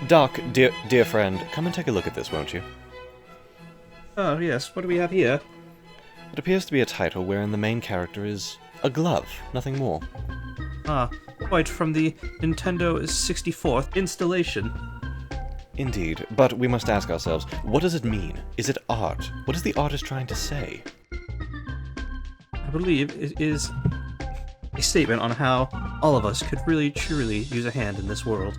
Doc, dear friend, come and take a look at this, won't you? Oh, yes. What do we have here? It appears to be a title wherein the main character is a glove, nothing more. Ah, quite from the Nintendo 64th installation. Indeed, but we must ask ourselves, what does it mean? Is it art? What is the artist trying to say? I believe it is a statement on how all of us could really, truly use a hand in this world.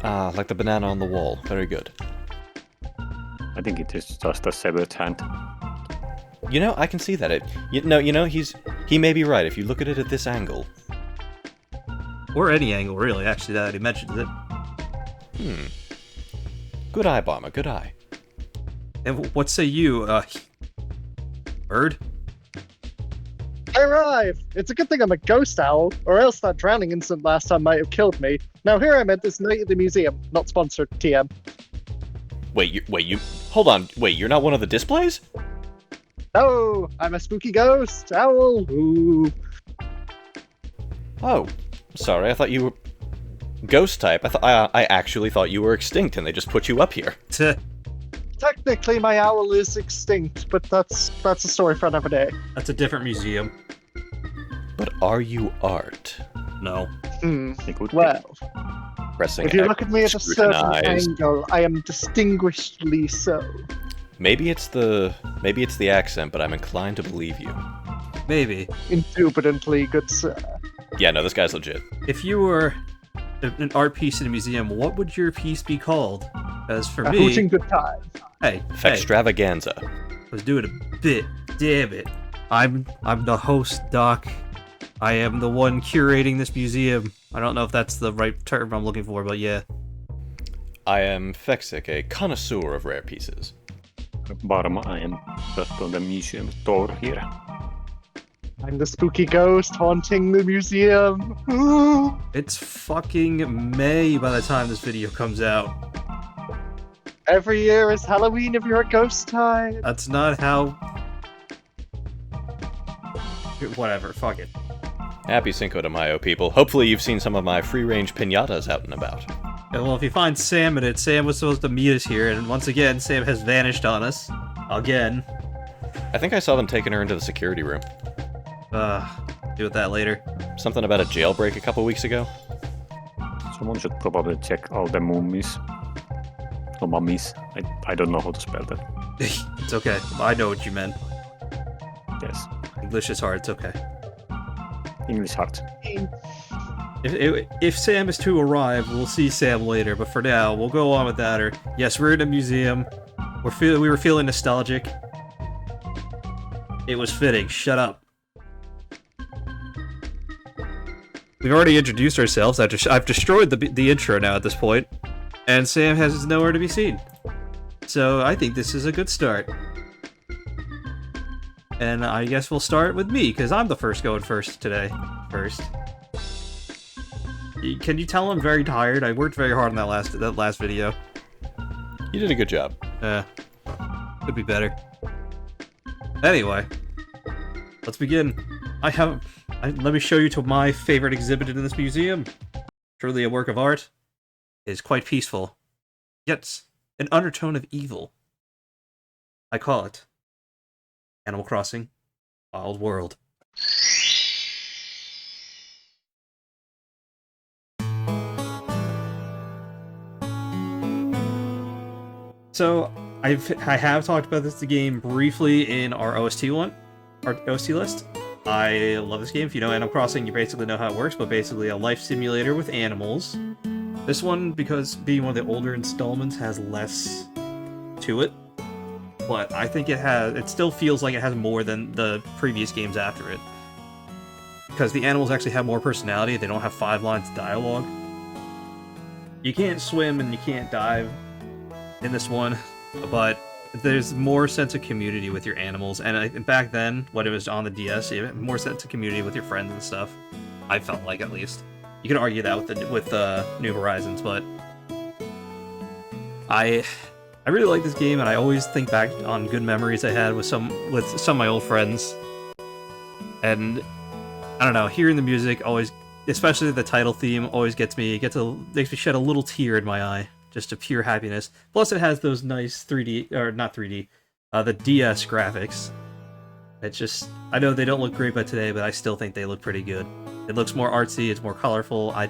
Ah, like the banana on the wall. Very good. I think it is just a severed hand. You know, I can see that. He may be right if you look at it at this angle. Or any angle, really, actually, that he mentions it. Good eye, Bomber, good eye. And what say you, bird? I arrive! It's a good thing I'm a ghost owl, or else that drowning incident last time might have killed me. Now here I'm at this night at the museum. Not sponsored, TM. Hold on, wait, you're not one of the displays? No! I'm a spooky ghost owl! Ooh. Oh, sorry, I thought you were... Ghost type? I actually thought you were extinct and they just put you up here. Technically my owl is extinct, but that's a story for another day. That's a different museum. But are you art? No. Well, Pressing if you look at me at a certain scrutinized. angle, I am distinguishedly so. Maybe it's the accent, but I'm inclined to believe you. Maybe. Indubitably, good sir. Yeah, no, this guy's legit. If you were an art piece in a museum, what would your piece be called? As for A me... hooting good time. Hey, Fextravaganza. I was doing a bit. Damn it. I'm the host, Doc. I am the one curating this museum. I don't know if that's the right term I'm looking for, but yeah. I am Fexic, a connoisseur of rare pieces. Bottom, I am just on the museum door here. I'm the spooky ghost haunting the museum. Ooh. It's fucking May by the time this video comes out. Every year is Halloween if you're a ghost type. That's not how... Whatever, fuck it. Happy Cinco de Mayo, people. Hopefully you've seen some of my free-range piñatas out and about. Yeah, well, if you find Sam in it, Sam was supposed to meet us here, and once again, Sam has vanished on us. Again. I think I saw them taking her into the security room. Deal with that later. Something about a jailbreak a couple weeks ago? Someone should probably check all the mummies. Or mummies. I don't know how to spell that. It's okay. I know what you meant. Yes. English is hard, it's okay. English hard. If Sam is to arrive, we'll see Sam later, but for now, we'll go on with that. Or yes, we're in a museum. We were feeling nostalgic. It was fitting. Shut up. We've already introduced ourselves. I've destroyed the intro now at this point, and Sam has nowhere to be seen. So I think this is a good start. And I guess we'll start with me, because I'm the first going first today. Can you tell I'm very tired? I worked very hard on that last video. You did a good job. Could be better. Anyway, let's begin. Let me show you to my favorite exhibit in this museum. Truly a work of art. It is quite peaceful, yet an undertone of evil. I call it Animal Crossing: Wild World. So I have talked about this game briefly in our OST list. I love this game. If you know Animal Crossing, you basically know how it works, but basically a life simulator with animals. This one, because being one of the older installments, has less to it. But I think it still feels like it has more than the previous games after it. Because the animals actually have more personality, they don't have 5 lines of dialogue. You can't swim and you can't dive in this one, but there's more sense of community with your animals. And back then, when it was on the DS, you had more sense of community with your friends and stuff. I felt like, at least. You can argue that with New Horizons, but I really like this game, and I always think back on good memories I had with some of my old friends. And I don't know, hearing the music always, especially the title theme, always makes me shed a little tear in my eye. just a pure happiness. Plus, it has those nice 3D, or not 3D, the DS graphics. It's just, I know they don't look great by today, but I still think they look pretty good. It looks more artsy, it's more colorful. I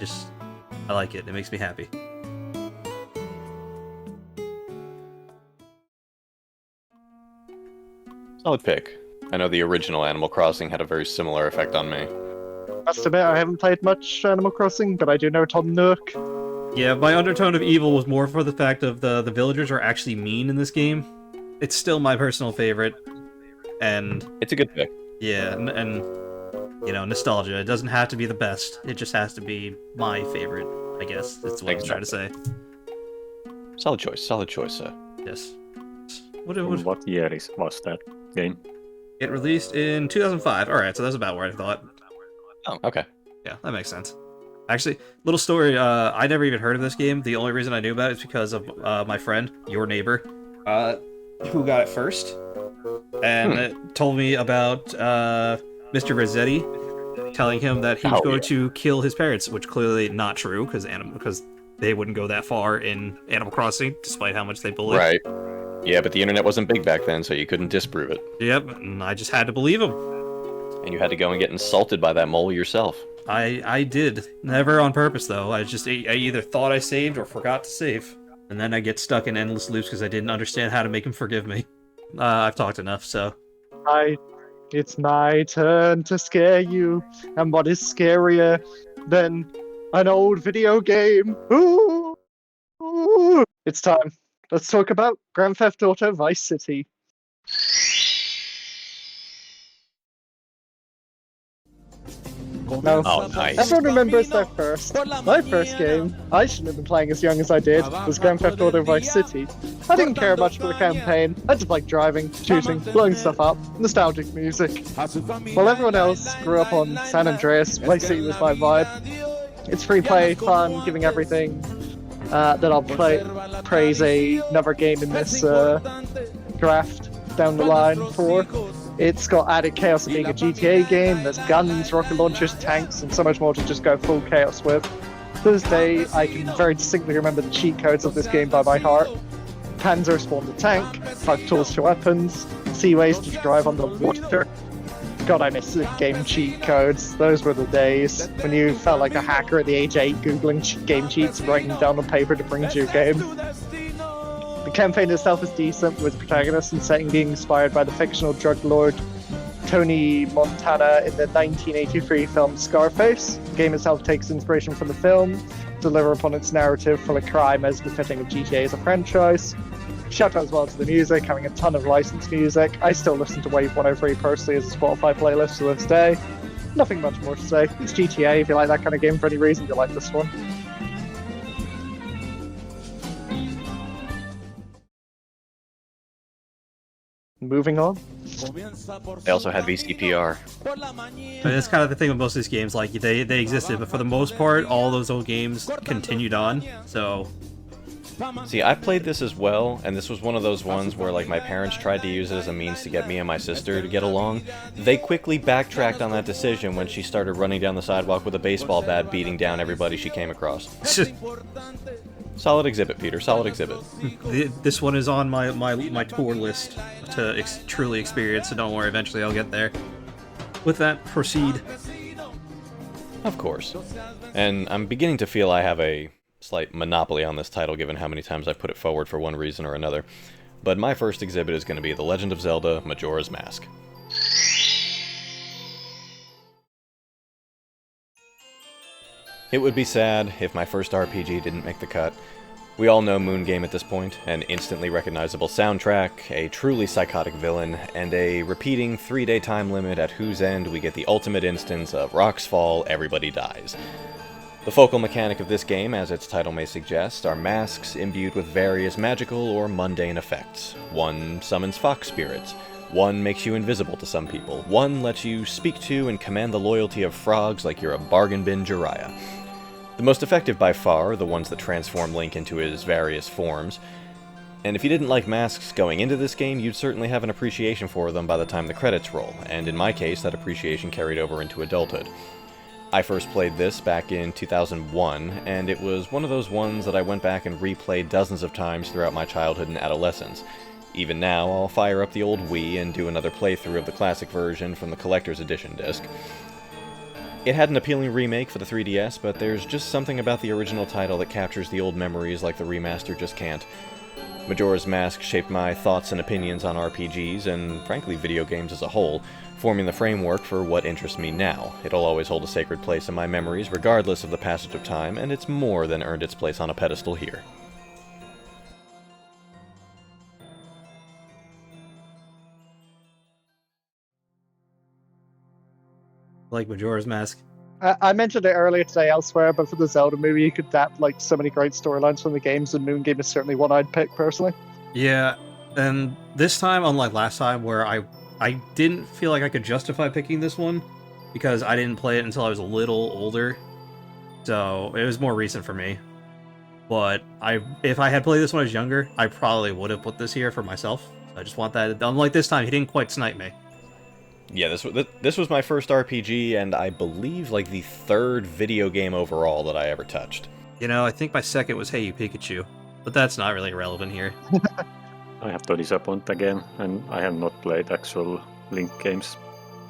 like it. It makes me happy. Solid pick. I know the original Animal Crossing had a very similar effect on me. Must admit, I haven't played much Animal Crossing, but I do know Tom Nook. Yeah, my undertone of evil was more for the fact of the villagers are actually mean in this game. It's still my personal favorite, and It's a good pick. yeah, and you know, nostalgia. It doesn't have to be the best. It just has to be my favorite, I guess. That's what I was trying to say. Solid choice, sir. Yes. What year was that game? It released in 2005. Alright, so that's about where I thought. Oh, okay. Yeah, that makes sense. Actually, little story, I never even heard of this game. The only reason I knew about it is because of my friend, your neighbor, who got it first, and told me about Mr. Rossetti telling him that he was going to kill his parents, which clearly not true, because they wouldn't go that far in Animal Crossing, despite how much they bully. Right. Yeah, but the internet wasn't big back then, so you couldn't disprove it. Yep, and I just had to believe him. And you had to go and get insulted by that mole yourself. I did. Never on purpose, though. I either thought I saved or forgot to save. And then I get stuck in endless loops because I didn't understand how to make him forgive me. I've talked enough, so... It's my turn to scare you. And what is scarier than an old video game? Ooh! Ooh! It's time. Let's talk about Grand Theft Auto Vice City. Now, Oh, nice. everyone remembers their first. My first game, I shouldn't have been playing as young as I did, was Grand Theft Auto Vice City. I didn't care much for the campaign. I just liked driving, shooting, blowing stuff up, nostalgic music. While everyone else grew up on San Andreas, Vice City was my vibe. It's free play, fun, giving everything that I'll praise another game in this draft down the line for. It's got added chaos of being a GTA game. There's guns, rocket launchers, tanks, and so much more to just go full chaos with. To this day, I can very distinctly remember the cheat codes of this game by my heart. Panzer spawned a tank, 5 tools to weapons, seaways to drive on the water. God, I miss the game cheat codes. Those were the days when you felt like a hacker at the age 8, googling game cheats, writing down on paper to bring to your game. The campaign itself is decent, with protagonist and setting being inspired by the fictional drug lord Tony Montana in the 1983 film Scarface. The game itself takes inspiration from the film, deliver upon its narrative full of crime as befitting of GTA as a franchise. Shout out as well to the music, having a ton of licensed music. I still listen to Wave 103 personally as a Spotify playlist to this day. Nothing much more to say. It's GTA. If you like that kind of game for any reason, you'll like this one. Moving on. They also had VCPR. But that's kind of the thing with most of these games. Like, they existed, but for the most part, all those old games continued on. So... See, I played this as well, and this was one of those ones where, like, my parents tried to use it as a means to get me and my sister to get along. They quickly backtracked on that decision when she started running down the sidewalk with a baseball bat, beating down everybody she came across. Solid exhibit, Peter. Solid exhibit. This one is on my tour list to truly experience, so don't worry, eventually I'll get there. With that, proceed. Of course. And I'm beginning to feel I have a slight monopoly on this title, given how many times I've put it forward for one reason or another. But my first exhibit is going to be The Legend of Zelda: Majora's Mask. It would be sad if my first RPG didn't make the cut. We all know Moon Game at this point, an instantly recognizable soundtrack, a truly psychotic villain, and a repeating 3-day time limit at whose end we get the ultimate instance of rocks fall, everybody dies. The focal mechanic of this game, as its title may suggest, are masks imbued with various magical or mundane effects. One summons fox spirits. One makes you invisible to some people. One lets you speak to and command the loyalty of frogs like you're a bargain bin Jiraiya. The most effective by far are the ones that transform Link into his various forms. And if you didn't like masks going into this game, you'd certainly have an appreciation for them by the time the credits roll, and in my case, that appreciation carried over into adulthood. I first played this back in 2001, and it was one of those ones that I went back and replayed dozens of times throughout my childhood and adolescence. Even now, I'll fire up the old Wii and do another playthrough of the classic version from the Collector's Edition disc. It had an appealing remake for the 3DS, but there's just something about the original title that captures the old memories like the remaster just can't. Majora's Mask shaped my thoughts and opinions on RPGs, and frankly video games as a whole, forming the framework for what interests me now. It'll always hold a sacred place in my memories, regardless of the passage of time, and it's more than earned its place on a pedestal here. Like Majora's Mask. I mentioned it earlier today elsewhere, but for the Zelda movie, you could adapt like so many great storylines from the games, and Moon Game is certainly one I'd pick personally. Yeah, and this time, unlike last time, where I didn't feel like I could justify picking this one, because I didn't play it until I was a little older, so it was more recent for me. But if I had played this when I was younger, I probably would have put this here for myself. I just want that. Unlike this time, he didn't quite snipe me. Yeah, this was my first RPG, and I believe like the third video game overall that I ever touched. You know, I think my second was Hey You Pikachu, but that's not really relevant here. I have to disappoint again, and I have not played actual Link games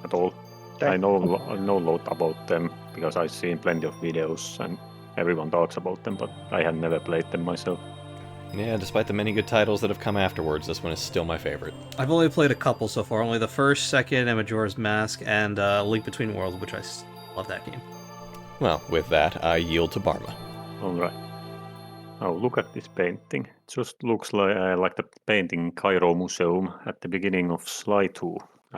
at all. Okay. I know a lot about them because I've seen plenty of videos and everyone talks about them, but I have never played them myself. Yeah, despite the many good titles that have come afterwards, this one is still my favorite. I've only played a couple so far, only the first, second, and Majora's Mask, and Link Between Worlds, which I love that game. Well, with that, I yield to Barma. Alright. Oh, look at this painting. It just looks like the painting Cairo Museum at the beginning of Sly 2.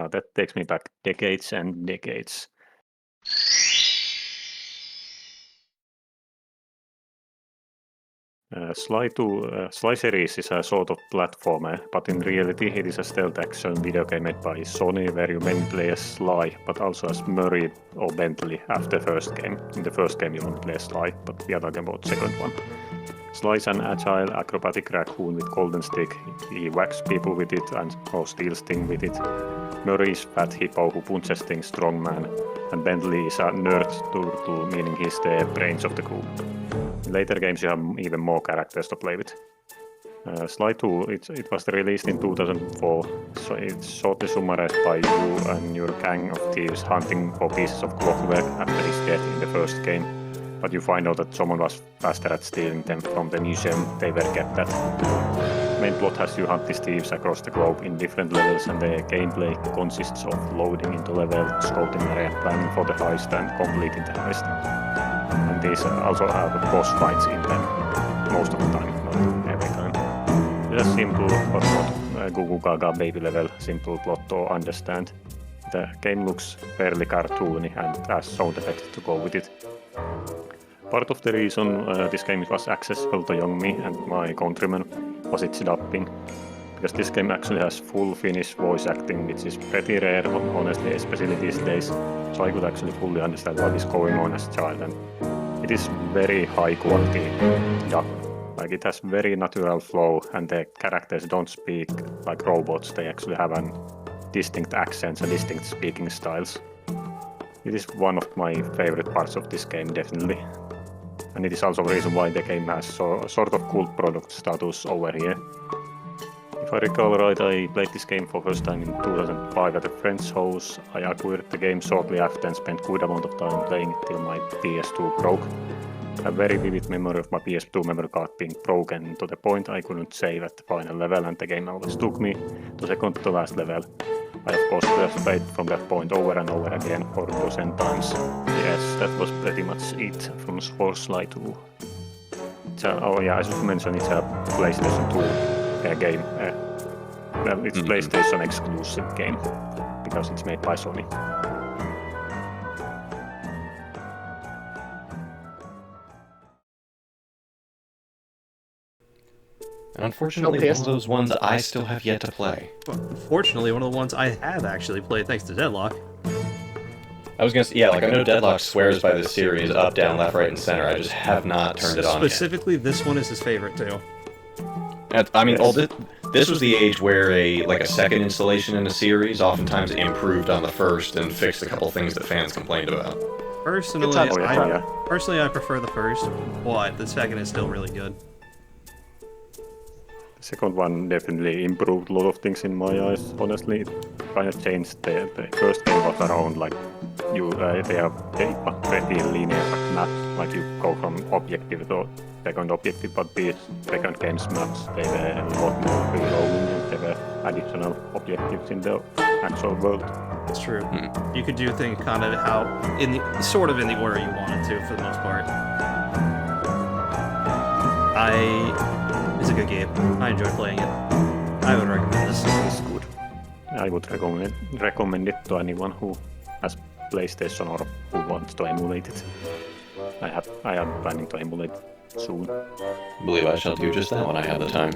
That takes me back decades and decades. Sly series is a sort of platformer, but in reality it is a stealth action video game made by Sony where you mainly play as Sly, but also as Murray or Bentley after the first game. In the first game you only play as Sly, but we are talking about the second one. Sly is an agile, acrobatic raccoon with golden stick. He whacks people with it or steals things with it. Murray is fat hippo who punches things strongman, and Bentley is a nerd turtle, meaning he's the brains of the group. In later games you have even more characters to play with. Sly 2, it was released in 2004, so it's shortly summarized by you and your gang of thieves hunting for pieces of clockwork after his death in the first game. But you find out that someone was faster at stealing them from the museum they were kept at. Main plot has you hunt these thieves across the globe in different levels, and the gameplay consists of loading into level, scouting area, planning for the heist, and completing the heist. And these also have boss fights in them, most of the time, not every time. It's a simple but not Goo Gaga baby level simple plot to understand. The game looks fairly cartoony and has sound effects to go with it. Part of the reason this game was accessible to young me and my countrymen was its dubbing, because this game actually has full Finnish voice acting, which is pretty rare, honestly, especially these days, so I could actually fully understand what is going on as a child, and it is very high quality dub. Like, it has very natural flow, and the characters don't speak like robots, they actually have a distinct accents and distinct speaking styles. It is one of my favorite parts of this game, definitely. And it is also the reason why the game has sort of cult product status over here. If I recall right, I played this game for the first time in 2005 at a friend's house. I acquired the game shortly after and spent a good amount of time playing it till my PS2 broke. I have a very vivid memory of my PS2 memory card being broken to the point I couldn't save at the final level, and the game always took me to second to last level. I of course just played from that point over and over again for dozen times. Yes, that was pretty much it from Sly 2. Oh yeah, I should mention it's a PlayStation 2 game. Well, it's PlayStation exclusive game because it's made by Sony. And unfortunately, one of those ones I still have yet to play. Well, unfortunately, one of the ones I have actually played thanks to Deadlock. I was gonna say, yeah, like I know Deadlock swears by this series, up, down, left, right, and center. I just have not turned it on yet. Specifically, this one is his favorite too. I mean, this was the age where a second installation in a series oftentimes improved on the first and fixed a couple things that fans complained about. Personally, time to try. I prefer the first, but the second is still really good. The second one definitely improved a lot of things in my eyes. Honestly, it kind of changed. The first game was around like they are pretty linear maps, like you go from objective to second objective, but these second game's maps, they were a lot more reloading. There were additional objectives in the actual world. It's true. You could do things kind of how in the order you wanted to for the most part. It's a good game. I enjoy playing it. I would recommend this. It's good. I would recommend it to anyone who has PlayStation or who wants to emulate it. I am planning to emulate soon. I believe I shall do just that when I have the time.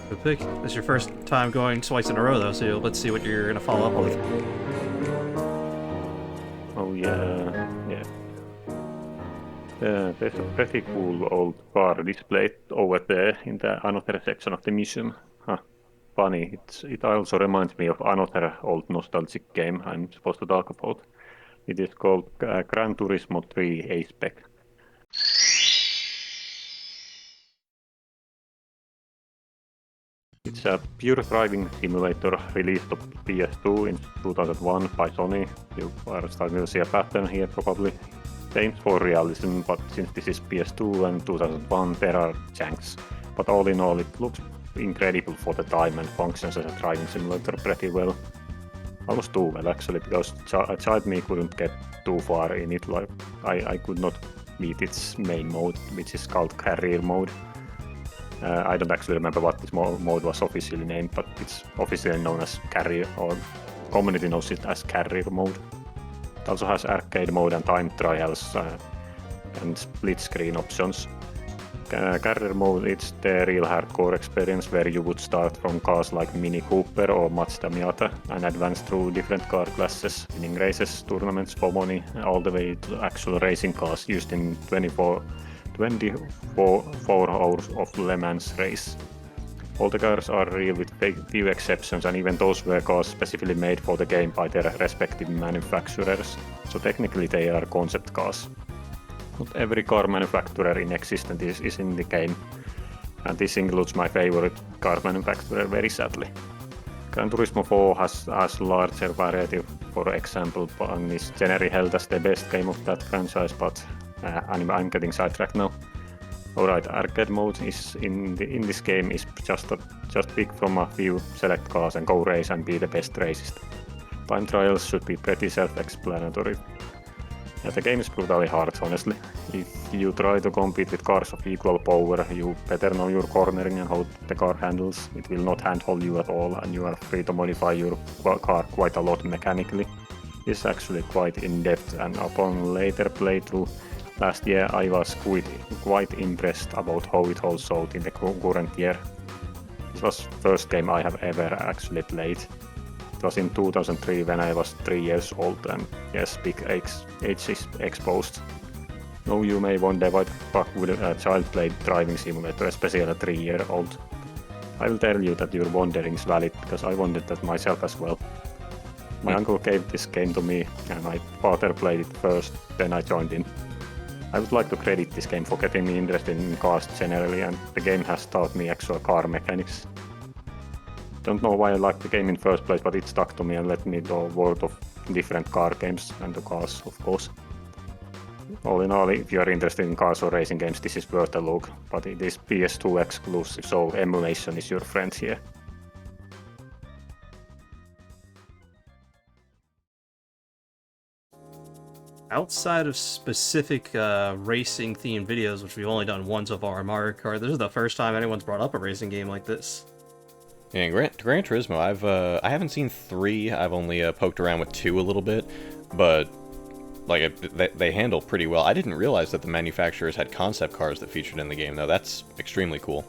Good pick. This is your first time going twice in a row, though, so let's see what you're gonna follow up with. Oh yeah. There's a pretty cool old car displayed over there in the another section of the museum. Funny, it also reminds me of another old nostalgic game I'm supposed to talk about. It is called Gran Turismo 3 A-Spec. It's a pure driving simulator released on PS2 in 2001 by Sony. You are starting to see a pattern here probably. Aims for realism, but since this is PS2 and 2001 there are janks. But all in all it looks incredible for the time and functions as a driving simulator pretty well. Almost too well actually, because a child me couldn't get too far in it. Like I could not beat its main mode, which is called career mode. I don't actually remember what this mode was officially named, but it's officially known as career, or community knows it as career mode. It also has arcade mode and time trials and split screen options. Career mode, it's the real hardcore experience where you would start from cars like Mini Cooper or Mazda Miata and advance through different car classes, winning races, tournaments for money, all the way to actual racing cars used in 24 hours of Le Mans race. All the cars are real with few exceptions, and even those were cars specifically made for the game by their respective manufacturers, so technically they are concept cars. Not every car manufacturer in existence is in the game, and this includes my favorite car manufacturer very sadly. Gran Turismo 4 has larger variety, for example, and is generally held as the best game of that franchise, but I'm getting sidetracked now. Alright, arcade mode is in this game is just pick from a few select cars and go race and be the best racist. Time trials should be pretty self-explanatory. Yeah, the game is brutally hard, honestly. If you try to compete with cars of equal power, you better know your cornering and how the car handles. It will not handhold you at all, and you are free to modify your car quite a lot mechanically. It's actually quite in-depth, and upon later playthrough last year I was quite impressed about how it holds out in the current year. This was the first game I have ever actually played. It was in 2003 when I was 3 years old, and yes, big age is exposed. Now you may wonder why the fuck would a child play driving simulator, especially a 3-year-old. I will tell you that your wondering is valid, because I wondered that myself as well. My uncle gave this game to me, and my father played it first, then I joined in. I would like to credit this game for getting me interested in cars generally, and the game has taught me actual car mechanics. Don't know why I liked the game in first place, but it stuck to me and led me to a world of different car games, and the cars, of course. All in all, if you are interested in cars or racing games, this is worth a look, but it is PS2 exclusive, so emulation is your friend here. Outside of specific racing-themed videos, which we've only done one so far in Mario Kart, this is the first time anyone's brought up a racing game like this. Yeah, Gran Turismo, I haven't seen 3, I've only poked around with 2 a little bit, but like they handle pretty well. I didn't realize that the manufacturers had concept cars that featured in the game, though. That's extremely cool.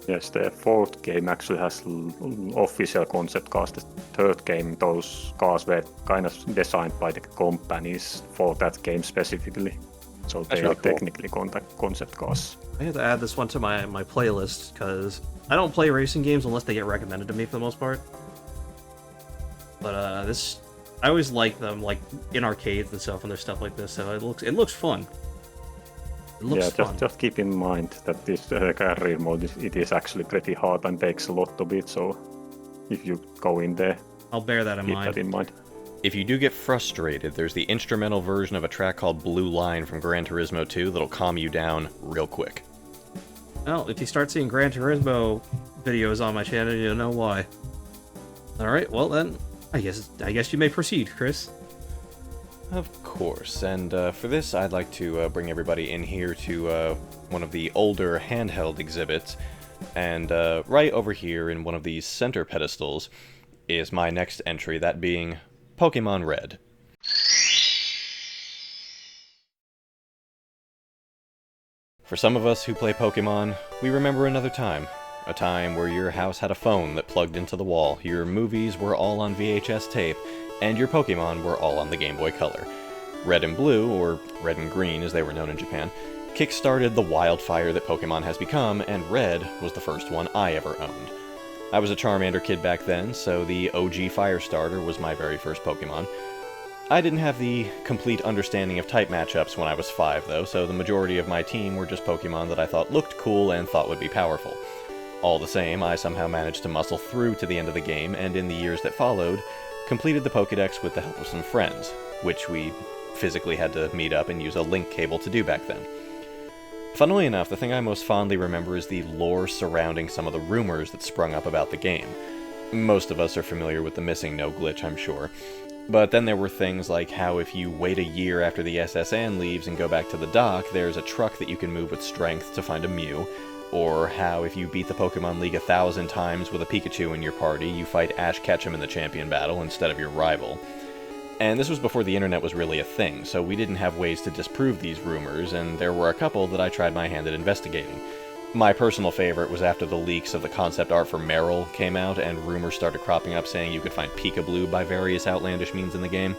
Yes, the fourth game actually has official concept cars. The third game, those cars were kind of designed by the companies for that game specifically. So they are technically concept cars. I have to add this one to my playlist, because I don't play racing games unless they get recommended to me for the most part. But this I always like them, like in arcades and stuff, when there's stuff like this. So it looks fun. It looks fun. Just keep in mind that this career mode it is actually pretty hard and takes a lot of it. So if you go in there, I'll bear that in keep mind. that in mind. If you do get frustrated, there's the instrumental version of a track called Blue Line from Gran Turismo 2 that'll calm you down real quick. Well, if you start seeing Gran Turismo videos on my channel, you'll know why. All right, well then, I guess you may proceed, Chris. Of course, and for this I'd like to bring everybody in here to one of the older handheld exhibits, and right over here in one of these center pedestals is my next entry, that being Pokemon Red. For some of us who play Pokemon, we remember another time. A time where your house had a phone that plugged into the wall, your movies were all on VHS tape, and your Pokemon were all on the Game Boy Color. Red and Blue, or Red and Green as they were known in Japan, kick-started the wildfire that Pokemon has become, and Red was the first one I ever owned. I was a Charmander kid back then, so the OG Firestarter was my very first Pokemon. I didn't have the complete understanding of type matchups when I was 5, though, so the majority of my team were just Pokemon that I thought looked cool and thought would be powerful. All the same, I somehow managed to muscle through to the end of the game, and in the years that followed, completed the Pokédex with the help of some friends, which we physically had to meet up and use a link cable to do back then. Funnily enough, the thing I most fondly remember is the lore surrounding some of the rumors that sprung up about the game. Most of us are familiar with the Missing No glitch, I'm sure. But then there were things like how if you wait a year after the SSN leaves and go back to the dock, there's a truck that you can move with strength to find a Mew, or how if you beat the Pokemon League 1,000 times with a Pikachu in your party, you fight Ash Ketchum in the champion battle instead of your rival. And this was before the internet was really a thing, so we didn't have ways to disprove these rumors, and there were a couple that I tried my hand at investigating. My personal favorite was after the leaks of the concept art for Meryl came out, and rumors started cropping up saying you could find Pika-Blue by various outlandish means in the game.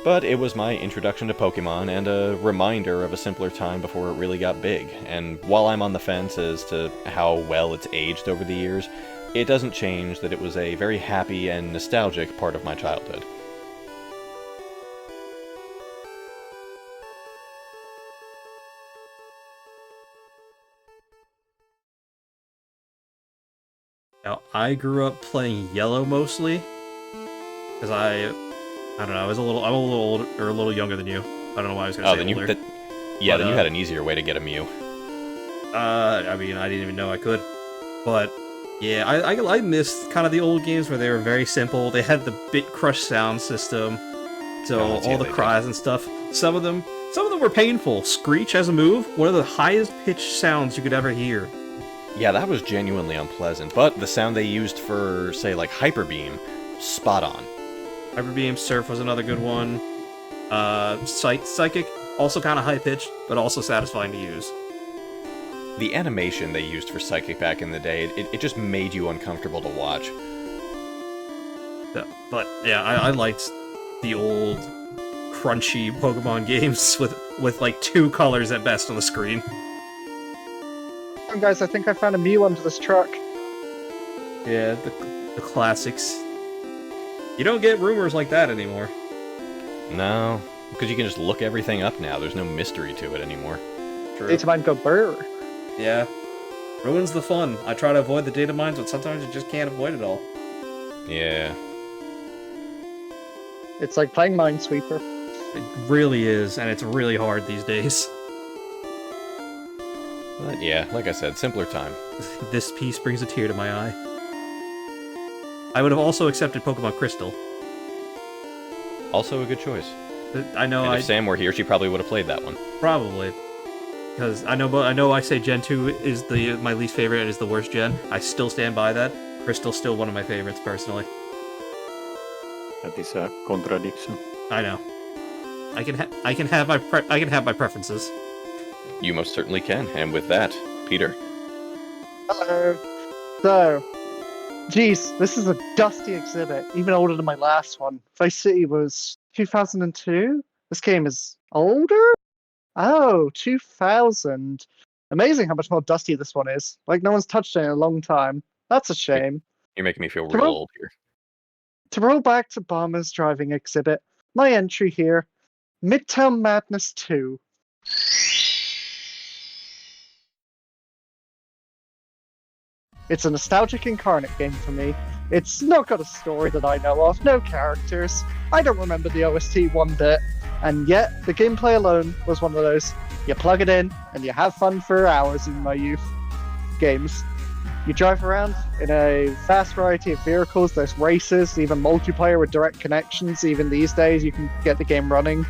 But it was my introduction to Pokemon, and a reminder of a simpler time before it really got big, and while I'm on the fence as to how well it's aged over the years, it doesn't change that it was a very happy and nostalgic part of my childhood. Now, I grew up playing Yellow mostly, because I don't know, I'm a little older, or a little younger than you. I don't know why I was going to say older. Then you had an easier way to get a Mew. I mean, I didn't even know I could. But, yeah, I missed kind of the old games where they were very simple. They had the Bit Crush sound system, so all the cries and stuff. Some of them were painful. Screech as a move, one of the highest pitched sounds you could ever hear. Yeah, that was genuinely unpleasant, but the sound they used for, say, like Hyper Beam, spot on. Hyper Beam, Surf was another good one. Psychic, also kind of high-pitched, but also satisfying to use. The animation they used for Psychic back in the day, it just made you uncomfortable to watch. Yeah, but, yeah, I liked the old, crunchy Pokemon games with like 2 colors at best on the screen. Guys, I think I found a Mew under this truck. Yeah, the classics. You don't get rumors like that anymore. No, because you can just look everything up now. There's no mystery to it anymore. True. Data mine go burr. Yeah. Ruins the fun. I try to avoid the data mines, but sometimes you just can't avoid it all. Yeah. It's like playing Minesweeper. It really is, and it's really hard these days. But yeah, like I said, simpler time. This piece brings a tear to my eye. I would have also accepted Pokemon Crystal. Also a good choice. I know. And if Sam were here, she probably would have played that one. Probably, because I know I say Gen 2 is my least favorite and is the worst gen. I still stand by that. Crystal's still one of my favorites personally. That is a contradiction. I know. I can have my preferences. You most certainly can. And with that, Peter. Hello. So, geez, this is a dusty exhibit, even older than my last one. Vice City was 2002. This game is older? Oh, 2000. Amazing how much more dusty this one is. Like, no one's touched it in a long time. That's a shame. You're making me feel real old here. To roll back to Bomber's driving exhibit, my entry here, Midtown Madness 2. It's a nostalgic incarnate game for me. It's not got a story that I know of, no characters. I don't remember the OST one bit, and yet the gameplay alone was one of those you plug it in and you have fun for hours in my youth games. You drive around in a vast variety of vehicles, there's races, even multiplayer with direct connections. Even these days you can get the game running.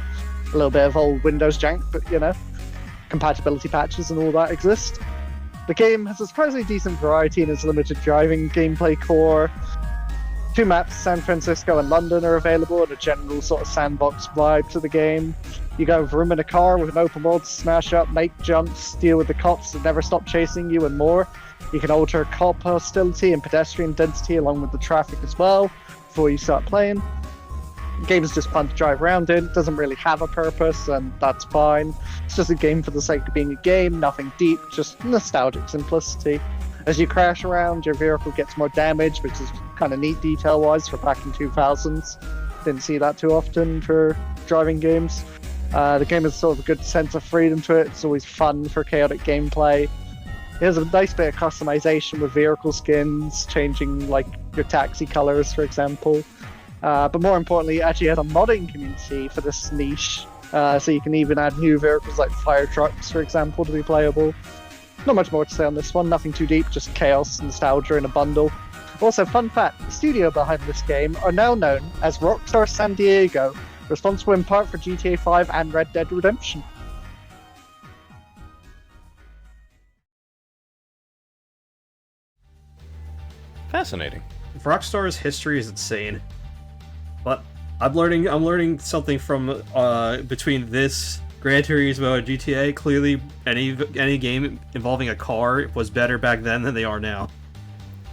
A little bit of old Windows jank, but you know, compatibility patches and all that exist. The game has a surprisingly decent variety in its limited driving gameplay core. 2 maps, San Francisco and London, are available, and a general sort of sandbox vibe to the game. You go room in a car with an open world to smash up, make jumps, deal with the cops that never stop chasing you, and more. You can alter cop hostility and pedestrian density along with the traffic as well before you start playing. The game is just fun to drive around in. It doesn't really have a purpose, and that's fine. It's just a game for the sake of being a game, nothing deep, just nostalgic simplicity. As you crash around, your vehicle gets more damage, which is kind of neat detail-wise for back in 2000s. Didn't see that too often for driving games. The game has sort of a good sense of freedom to it. It's always fun for chaotic gameplay. It has a nice bit of customization with vehicle skins, changing like your taxi colors, for example. But more importantly, it actually has a modding community for this niche. So you can even add new vehicles like fire trucks, for example, to be playable. Not much more to say on this one, nothing too deep, just chaos and nostalgia in a bundle. Also, fun fact, the studio behind this game are now known as Rockstar San Diego, responsible in part for GTA 5 and Red Dead Redemption. Fascinating. Rockstar's history is insane. But I'm learning something from between this Gran Turismo and GTA. Clearly, any game involving a car was better back then than they are now.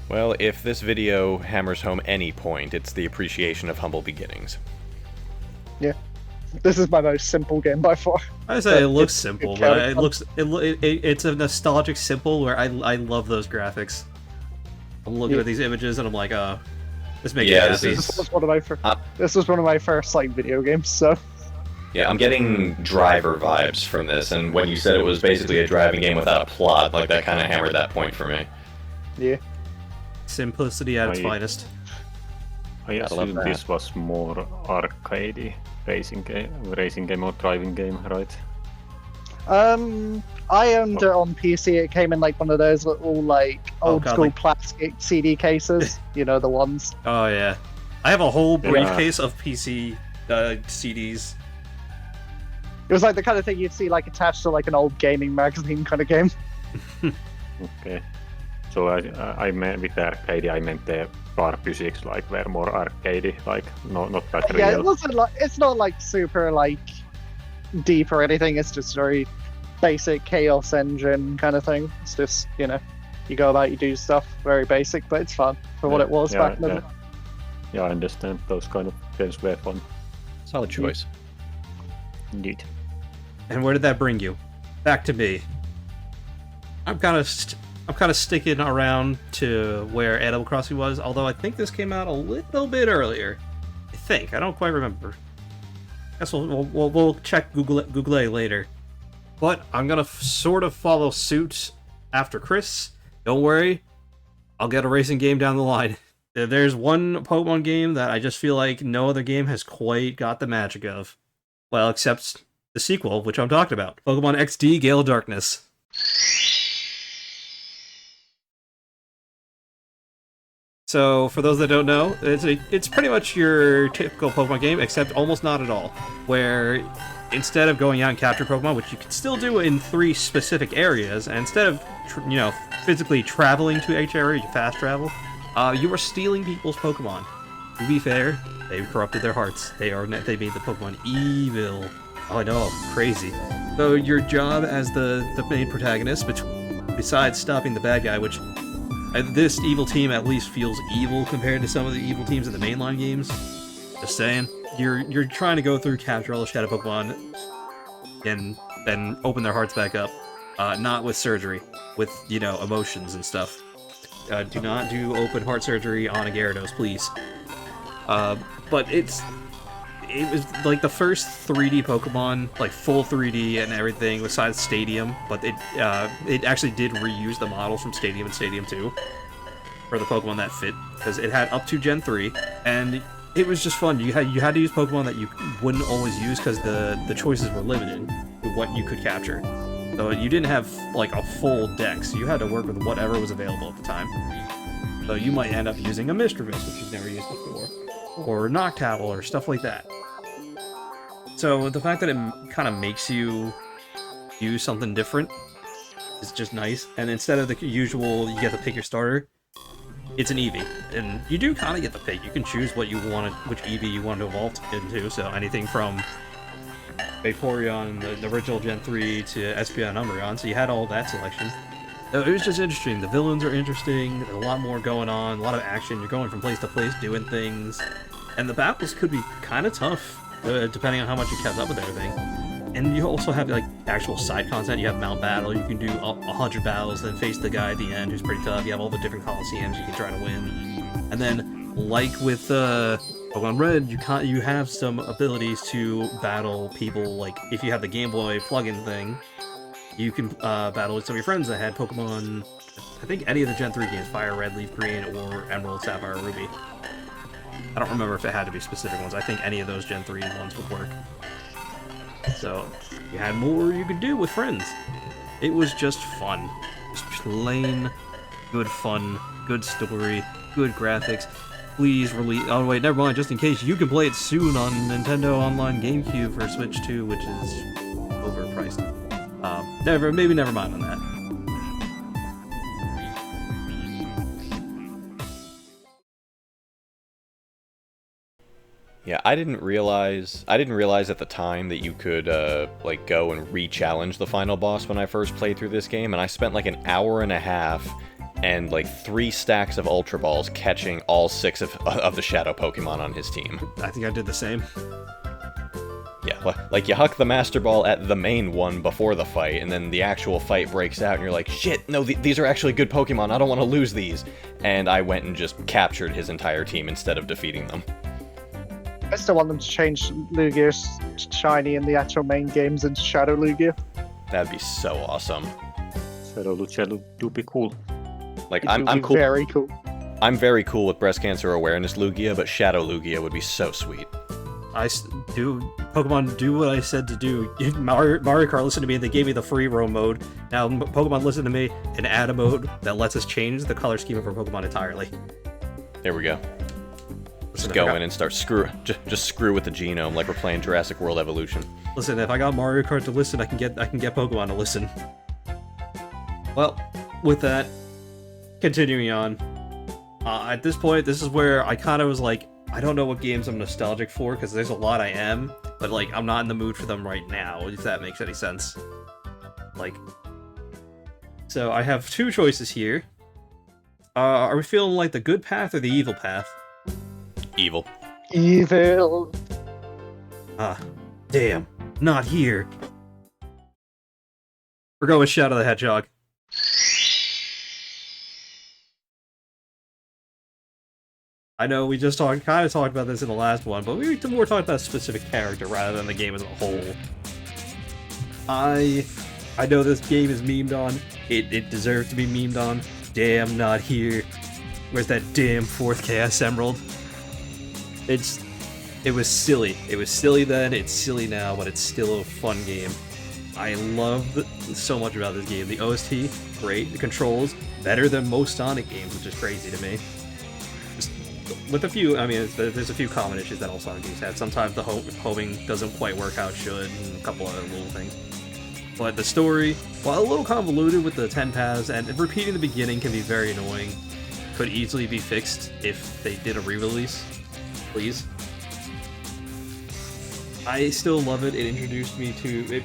Well, if this video hammers home any point, it's the appreciation of humble beginnings. Yeah. This is my most simple game by far. I say it looks simple, but it's a nostalgic simple where I love those graphics. I'm looking at these images and I'm like, this makes me happy. This was one of my first like video games, so. Yeah, I'm getting driver vibes from this, and when you said it was basically a driving game without a plot, like that kind of hammered that point for me. Yeah. Simplicity at its finest. I assume this was more arcade racing game or driving game, right? I owned it on PC. It came in like one of those little like old school plastic CD cases. You know, the ones. Oh yeah, I have a whole briefcase of PC CDs. It was like the kind of thing you'd see like attached to like an old gaming magazine kind of game. Okay. So I meant with the arcade, I meant the car physics like were more arcadey, like not that real. Yeah, it wasn't like, it's not like super like deep or anything. It's just very basic chaos engine kind of thing. It's just, you know, you go about, you do stuff, very basic, but it's fun for what it was back then. Yeah, I understand. Those kind of games were fun. Solid choice. Indeed. And where did that bring you? Back to me. I'm kind of sticking around to where Animal Crossing was, although I think this came out a little bit earlier. I don't quite remember. Guess we'll check Google later. But I'm gonna sort of follow suit after Chris. Don't worry, I'll get a racing game down the line. There's one Pokemon game that I just feel like no other game has quite got the magic of. Well, except the sequel, which I'm talking about. Pokemon XD Gale of Darkness. So, for those that don't know, it's pretty much your typical Pokemon game, except almost not at all. Where, instead of going out and capturing Pokemon, which you can still do in 3 specific areas, and instead of, physically traveling to each area, you fast travel, you are stealing people's Pokemon. To be fair, they've corrupted their hearts. They made the Pokemon evil. Oh, I know, crazy. So your job as the main protagonist, besides stopping the bad guy, which this evil team at least feels evil compared to some of the evil teams in the mainline games. Just saying, you're trying to go through, capture all the Shadow Pokemon, and then open their hearts back up. Not with surgery, with emotions and stuff. Do not do open heart surgery on a Gyarados, please. But it was like the first 3D Pokemon, like full 3D and everything, besides Stadium. But it actually did reuse the models from Stadium and Stadium 2 for the Pokemon that fit, because it had up to Gen 3, and it was just fun. You had to use Pokemon that you wouldn't always use because the choices were limited to what you could capture. So you didn't have like a full dex. You had to work with whatever was available at the time. So you might end up using a Mischievous, which you've never used before, or Noctowl, or stuff like that. So the fact that it kind of makes you use something different is just nice. And instead of the usual, you get to pick your starter, it's an Eevee, and you do kind of get the pick. You can choose what you want, which Eevee you want to evolve into. So anything from Vaporeon, the original Gen 3, to Espeon and Umbreon. So you had all that selection. So it was just interesting. The villains are interesting. There's a lot more going on, a lot of action. You're going from place to place doing things, and the battles could be kind of tough, depending on how much you kept up with everything. And you also have like actual side content. You have Mount Battle. You can do 100 battles, then face the guy at the end who's pretty tough. You have all the different Colosseums you can try to win. And then, like with Pokemon Red, you have some abilities to battle people. Like if you have the Game Boy plug-in thing, you can battle with some of your friends that had Pokemon. I think any of the Gen 3 games: Fire Red, Leaf Green, or Emerald, Sapphire, Ruby. I don't remember if it had to be specific ones. I think any of those Gen 3 ones would work. So, you had more you could do with friends. It was just fun. Just plain good fun, good story, good graphics. Please release... Oh wait, never mind, just in case, you can play it soon on Nintendo Online GameCube for Switch 2, which is overpriced. Maybe never mind on that. Yeah, I didn't realize at the time that you could, like, go and re-challenge the final boss when I first played through this game, and I spent, like, an hour and a half and, like, 3 stacks of Ultra Balls catching all 6 of the Shadow Pokemon on his team. I think I did the same. Yeah, like, you huck the Master Ball at the main one before the fight, and then the actual fight breaks out, and you're like, shit, no, these are actually good Pokemon, I don't want to lose these. And I went and just captured his entire team instead of defeating them. I still want them to change Lugia's shiny in the actual main games into Shadow Lugia. That'd be so awesome. Shadow Lugia would be cool. Like, I'm cool. Very cool. I'm very cool with Breast Cancer Awareness Lugia, but Shadow Lugia would be so sweet. Pokemon do what I said to do. Mario Kart listened to me and they gave me the free roam mode. Now Pokemon listen to me and add a mode that lets us change the color scheme of our Pokemon entirely. There we go. Just go in and start just screw with the genome like we're playing Jurassic World Evolution. Listen, if I got Mario Kart to listen, I can get Pokemon to listen. Well, with that, continuing on. At this point, this is where I kind of was like, I don't know what games I'm nostalgic for, because there's a lot I am, but like I'm not in the mood for them right now, if that makes any sense. Like, so I have 2 choices here. Are we feeling like the good path or the evil path? Evil. Evil. Damn, not here. We're going with Shadow the Hedgehog. I know we just kind of talked about this in the last one, but we more talked about a specific character rather than the game as a whole. I know this game is memed on. It deserves to be memed on. Damn, not here. Where's that damn 4th Chaos Emerald? It was silly. It was silly then, it's silly now, but it's still a fun game. I love so much about this game. The OST, great. The controls, better than most Sonic games, which is crazy to me. With a few, I mean, there's a few common issues that all Sonic games have. Sometimes the homing doesn't quite work how it should, and a couple other little things. But the story, while a little convoluted with the 10 paths, and repeating the beginning can be very annoying, could easily be fixed if they did a re-release. Please. I still love it. It introduced me to...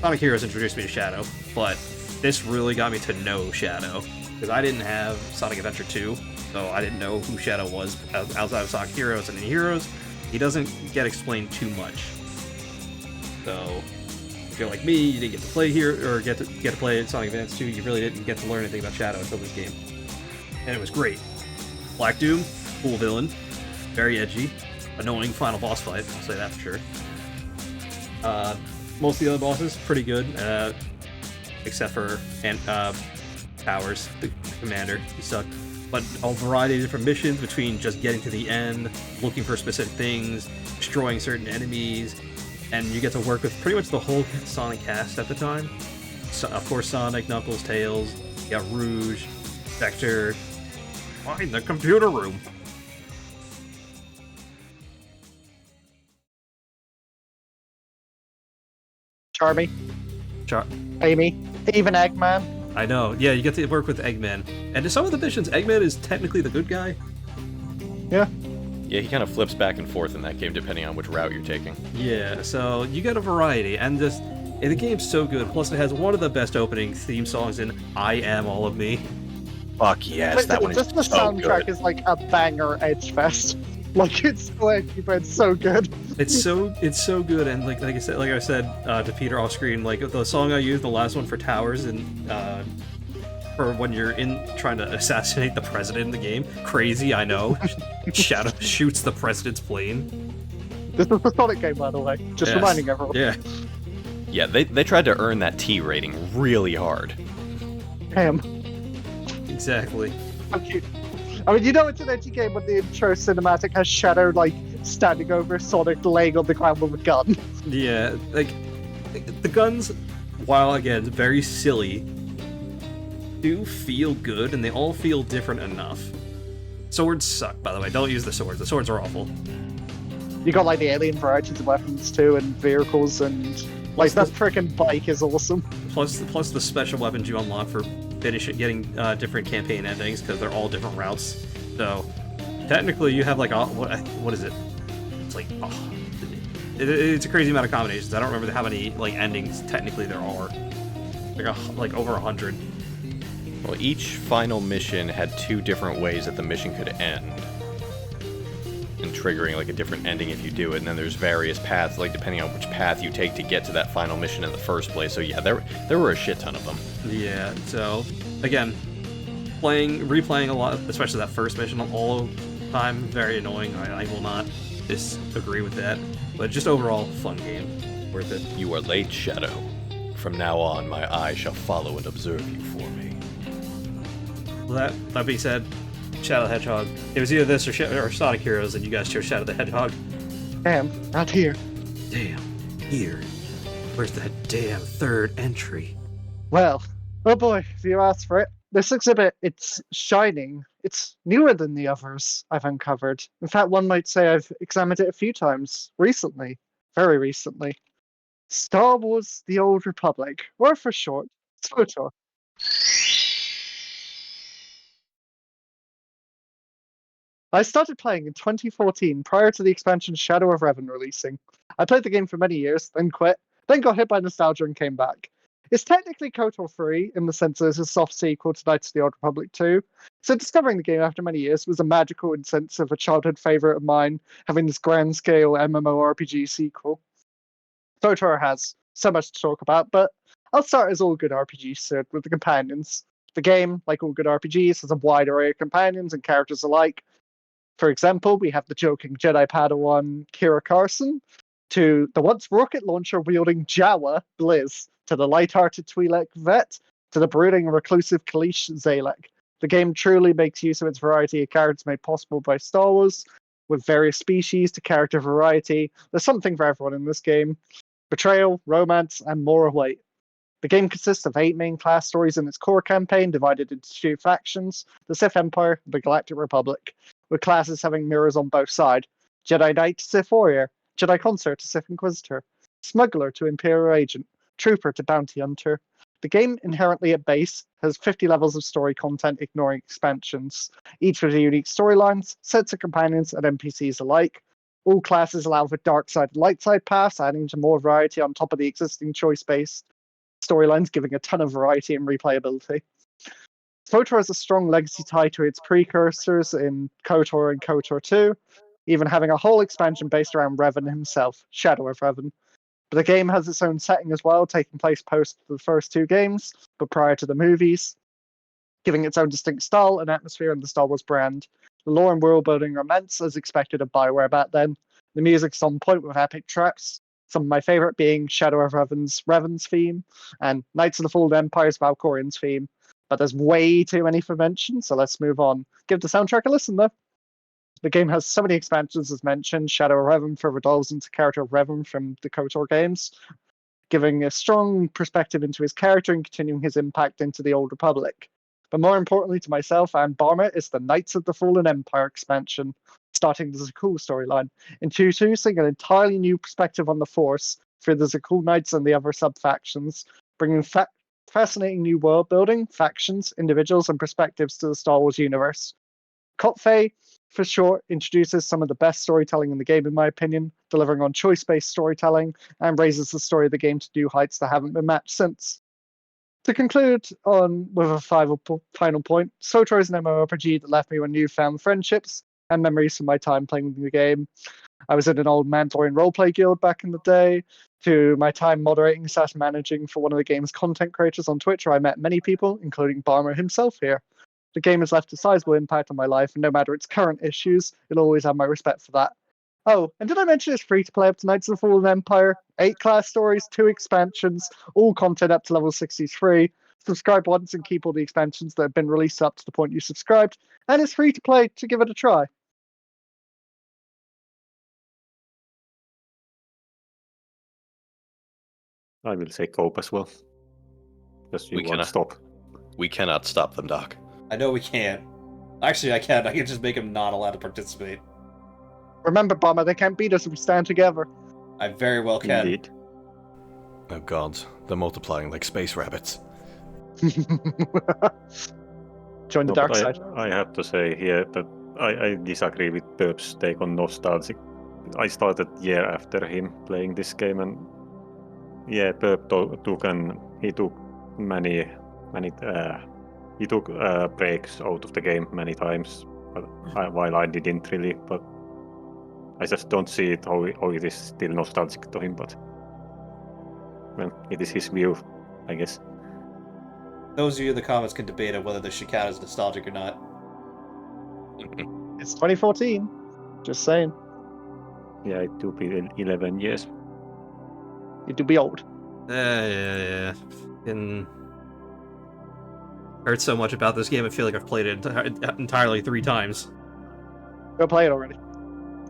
Sonic Heroes introduced me to Shadow, but this really got me to know Shadow. Because I didn't have Sonic Adventure 2, so I didn't know who Shadow was outside of Sonic Heroes. And in Heroes, he doesn't get explained too much. So, if you're like me, you didn't get to play here, or get to play Sonic Advance 2, you really didn't get to learn anything about Shadow until this game. And it was great. Black Doom, cool villain, very edgy, annoying final boss fight. I'll say that for sure. Most of the other bosses pretty good, except for Powers, the commander. He sucked. But a variety of different missions between just getting to the end, looking for specific things, destroying certain enemies, and you get to work with pretty much the whole Sonic cast at the time. So, of course, Sonic, Knuckles, Tails, you got Rouge, Vector. Find the computer room. Charmy, Amy, even Eggman. I know. Yeah, you get to work with Eggman. And in some of the missions, Eggman is technically the good guy. Yeah. Yeah, he kind of flips back and forth in that game depending on which route you're taking. Yeah, so you get a variety, and the game's so good. Plus, it has one of the best opening theme songs in I Am All of Me. Fuck yes, that one is just the so soundtrack good. is like a banger edge fest. Like it's glitchy, but it's so good. It's so good, and like I said to Peter off screen, like the song I used, the last one for Towers, and for when you're trying to assassinate the president in the game. Crazy, I know. Shadow shoots the president's plane. This is the Sonic game, by the way. Just Yes. reminding everyone. Yeah. Yeah, they tried to earn that T rating really hard. Damn. Exactly. How cute. I mean, you know it's an edgy game when the intro cinematic has Shadow, like, standing over Sonic, laying on the ground with a gun. Yeah, like the guns, while again very silly, do feel good, and they all feel different enough. Swords suck, by the way. Don't use the swords. The swords are awful. You got, like, the alien varieties of weapons, too, and vehicles, and, like, that frickin' bike is awesome. Plus the special weapons you unlock for getting different campaign endings, because they're all different routes. So technically, you have like what is it? It's like it's a crazy amount of combinations. I don't remember how many like endings technically there are. Like over 100. Well, each final mission had 2 different ways that the mission could end, and triggering like a different ending if you do it. And then there's various paths, like depending on which path you take to get to that final mission in the first place. So yeah, there were a shit ton of them. Yeah. So again, replaying a lot, especially that first mission all the time, very annoying. I will not disagree with that. But just overall, fun game, worth it. You are late, Shadow. From now on, my eye shall follow and observe you for me. Well, that being said, Shadow the Hedgehog. It was either this or Sonic Heroes, and you guys chose Shadow the Hedgehog. Damn, not here. Damn, here. Where's that damn third entry? Well, oh boy, if you asked for it. This exhibit, it's shining. It's newer than the others I've uncovered. In fact, one might say I've examined it a few times recently. Very recently. Star Wars The Old Republic, or for short, SWTOR. I started playing in 2014 prior to the expansion Shadow of Revan releasing. I played the game for many years, then quit, then got hit by nostalgia and came back. It's technically KOTOR free in the sense that it's a soft sequel to Knights of the Old Republic 2, so discovering the game after many years was a magical sense of a childhood favourite of mine, having this grand scale MMORPG sequel. KOTOR has so much to talk about, but I'll start as all good RPGs should, with the companions. The game, like all good RPGs, has a wide array of companions and characters alike. For example, we have the joking Jedi Padawan Kira Carson, to the once rocket launcher wielding Jawa Blizz, to the light-hearted Twi'lek Vet, to the brooding and reclusive Kalish Zalek. The game truly makes use of its variety of characters made possible by Star Wars, with various species to character variety. There's something for everyone in this game. Betrayal, romance, and more await. The game consists of 8 main class stories in its core campaign, divided into 2 factions, the Sith Empire and the Galactic Republic, with classes having mirrors on both sides. Jedi Knight to Sith Warrior, Jedi Consort to Sith Inquisitor, Smuggler to Imperial Agent, Trooper to Bounty Hunter. The game, inherently at base, has 50 levels of story content ignoring expansions, each with unique storylines, sets of companions, and NPCs alike. All classes allow for dark side and light side paths, adding to more variety on top of the existing choice-based storylines, giving a ton of variety and replayability. SWTOR has a strong legacy tie to its precursors in KOTOR and KOTOR 2, even having a whole expansion based around Revan himself, Shadow of Revan. But the game has its own setting as well, taking place post the first 2 games, but prior to the movies, giving its own distinct style and atmosphere in the Star Wars brand. The lore and world building are immense, as expected of Bioware back then. The music's on point with epic tracks, some of my favourite being Shadow of Revan's theme, and Knights of the Fallen Empire's Valkorian's theme. But there's way too many for mention, so let's move on. Give the soundtrack a listen, though. The game has so many expansions, as mentioned. Shadow of Revan further delves into the character of Revan from the KOTOR games, giving a strong perspective into his character and continuing his impact into the Old Republic. But more importantly to myself and Barma is the Knights of the Fallen Empire expansion, starting the Zakul storyline, introducing an entirely new perspective on the Force through the Zakul Knights and the other sub-factions, bringing fascinating new world building, factions, individuals, and perspectives to the Star Wars universe. Kotfei, for short, introduces some of the best storytelling in the game, in my opinion, delivering on choice-based storytelling, and raises the story of the game to new heights that haven't been matched since. To conclude on with a final point, SWTOR is an MMORPG that left me with newfound friendships and memories from my time playing the game. I was in an old Mandalorian roleplay guild back in the day, to my time moderating / managing for one of the game's content creators on Twitch, where I met many people, including Barmer himself here. The game has left a sizable impact on my life, and no matter its current issues, it'll always have my respect for that. Oh, and did I mention it's free to play up to Knights of the Fallen Empire? 8 class stories, 2 expansions, all content up to level 63. Subscribe once and keep all the expansions that have been released up to the point you subscribed, and it's free to play to give it a try. I will say cope as well. Because you won't stop. We cannot stop them, Doc. I know we can't. Actually, I can. I can just make him not allowed to participate. Remember, Bomber, they can't beat us if we stand together. I very well can. Indeed. Oh gods, they're multiplying like space rabbits. Join the dark side. I have to say here that I disagree with Burp's take on nostalgic. I started year after him playing this game, and yeah, Burp took many breaks out of the game many times, but while I didn't really. But I just don't see it how it is still nostalgic to him. But well, it is his view, I guess. Those of you in the comments can debate on whether the Shikata is nostalgic or not. It's 2014. Just saying. Yeah, it do be 11 years. You do be old. Yeah. And heard so much about this game, I feel like I've played it entirely 3 times. Go play it already.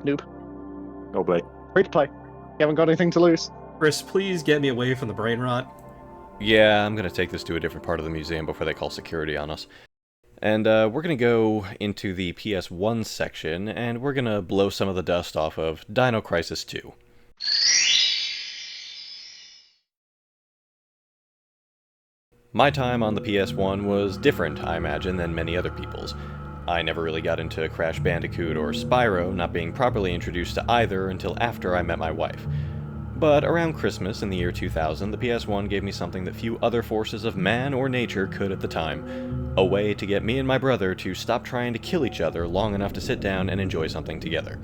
Noob. Go play. Free to play. You haven't got anything to lose. Chris, please get me away from the brain rot. Yeah, I'm going to take this to a different part of the museum before they call security on us. And we're going to go into the PS1 section, and we're going to blow some of the dust off of Dino Crisis 2. My time on the PS1 was different, I imagine, than many other people's. I never really got into Crash Bandicoot or Spyro, not being properly introduced to either until after I met my wife. But around Christmas in the year 2000, the PS1 gave me something that few other forces of man or nature could at the time. A way to get me and my brother to stop trying to kill each other long enough to sit down and enjoy something together.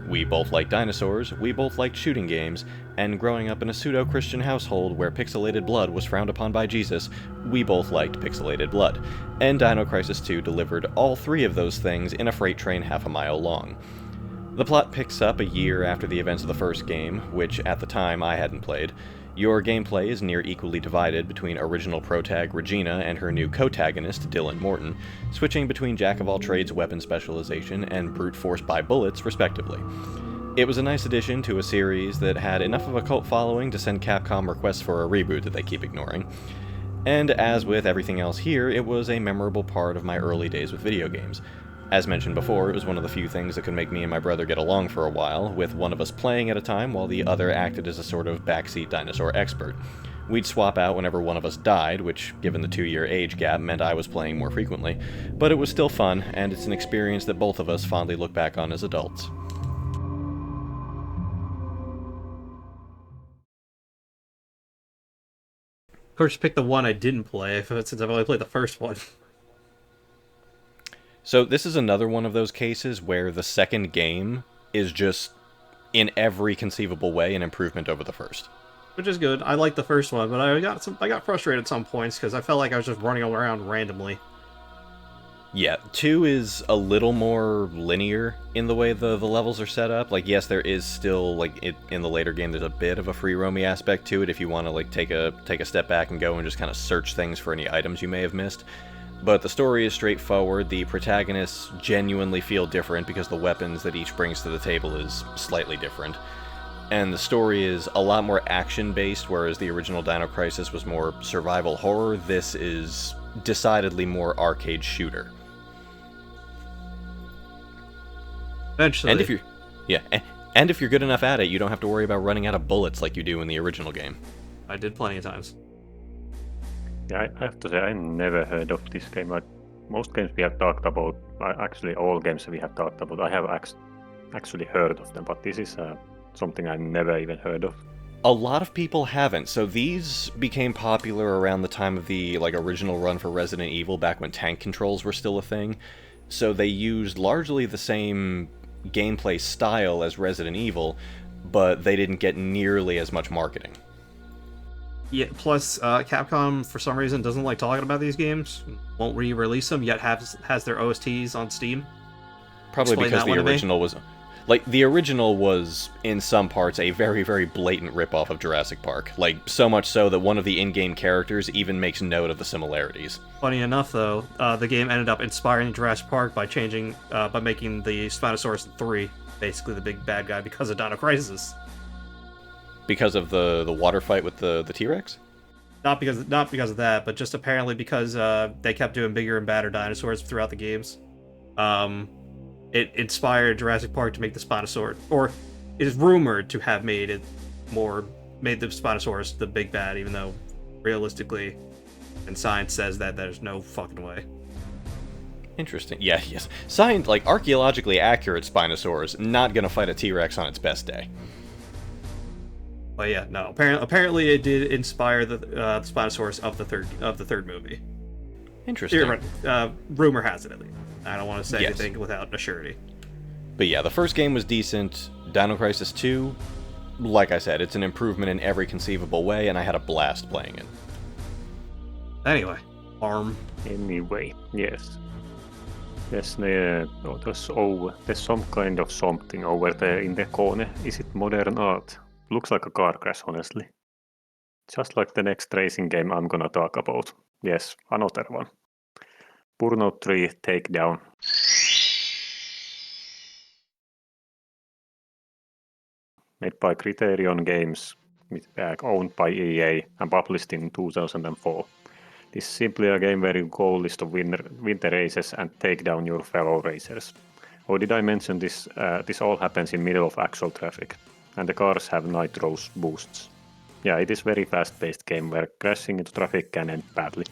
We both liked dinosaurs, we both liked shooting games, and growing up in a pseudo-Christian household where pixelated blood was frowned upon by Jesus, we both liked pixelated blood. And Dino Crisis 2 delivered all 3 of those things in a freight train half a mile long. The plot picks up a year after the events of the first game, which at the time I hadn't played. Your gameplay is near equally divided between original protag Regina and her new cotagonist Dylan Morton, switching between jack-of-all-trades weapon specialization and brute force by bullets, respectively. It was a nice addition to a series that had enough of a cult following to send Capcom requests for a reboot that they keep ignoring. And as with everything else here, it was a memorable part of my early days with video games. As mentioned before, it was one of the few things that could make me and my brother get along for a while, with one of us playing at a time while the other acted as a sort of backseat dinosaur expert. We'd swap out whenever one of us died, which, given the 2-year age gap, meant I was playing more frequently, but it was still fun, and it's an experience that both of us fondly look back on as adults. Of course, pick the one I didn't play, since I've only played the first one. So this is another one of those cases where the second game is just, in every conceivable way, an improvement over the first. Which is good. I liked the first one, but I got frustrated at some points because I felt like I was just running around randomly. Yeah, 2 is a little more linear in the way the levels are set up. Like, yes, there is still, like, in the later game, there's a bit of a free roamy aspect to it if you want to, like, take a step back and go and just kind of search things for any items you may have missed. But the story is straightforward. The protagonists genuinely feel different because the weapons that each brings to the table is slightly different. And the story is a lot more action-based, whereas the original Dino Crisis was more survival horror. This is decidedly more arcade shooter. Eventually. And if you're good enough at it, you don't have to worry about running out of bullets like you do in the original game. I did plenty of times. Yeah, I have to say, I never heard of this game. Like most games we have talked about, actually all games we have talked about, I have actually heard of them, but this is something I never even heard of. A lot of people haven't. So these became popular around the time of the original run for Resident Evil, back when tank controls were still a thing. So they used largely the same gameplay style as Resident Evil, but they didn't get nearly as much marketing. Yeah, plus Capcom, for some reason, doesn't like talking about these games, won't re-release them, yet has their OSTs on Steam. Probably Explain because that one the to me. original was... the original was, in some parts, a very, very blatant ripoff of Jurassic Park. So much so that one of the in-game characters even makes note of the similarities. Funny enough, though, the game ended up inspiring Jurassic Park by making the Spinosaurus 3 basically the big bad guy because of Dino Crisis. Because of the water fight with the T-Rex? Not because of that, but just apparently because they kept doing bigger and badder dinosaurs throughout the games. It inspired Jurassic Park to make the Spinosaurus, or it is rumored to have made the Spinosaurus the big bad, even though realistically, and science says that there's no fucking way. Interesting. Yeah, yes. Science, archaeologically accurate Spinosaurus, not gonna fight a T-Rex on its best day. But yeah, no. Apparently, it did inspire the Spinosaurus of the third movie. Interesting. Rumor has it, at least. I don't want to say Yes. anything without a surety. But yeah, the first game was decent. Dino Crisis 2, like I said, it's an improvement in every conceivable way, and I had a blast playing it. Anyway, ARM. Anyway, yes. Yes, there's some kind of something over there in the corner. Is it modern art? Looks like a car crash, honestly. Just like the next racing game I'm gonna talk about. Yes, another one. Burnout 3 Takedown. Made by Criterion Games, owned by EA, and published in 2004. This is simply a game where your goal is to win the races and take down your fellow racers. Or did I mention this? This all happens in middle of actual traffic, and the cars have nitro boosts. Yeah, it is very fast-paced game where crashing into traffic can end badly.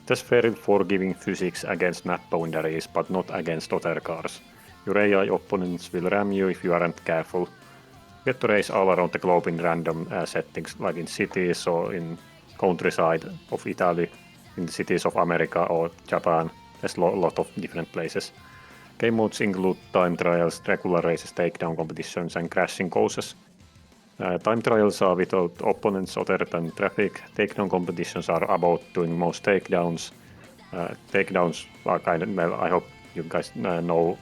It has very forgiving physics against map boundaries, but not against other cars. Your AI opponents will ram you if you aren't careful. You get to race all around the globe in random settings, like in cities or in countryside of Italy, in cities of America or Japan. There's a lot of different places. Game modes include time trials, regular races, takedown competitions, and crashing courses. Time trials are without opponents other than traffic. Takedown competitions are about doing most takedowns. Takedowns are kind of, well, I hope you guys know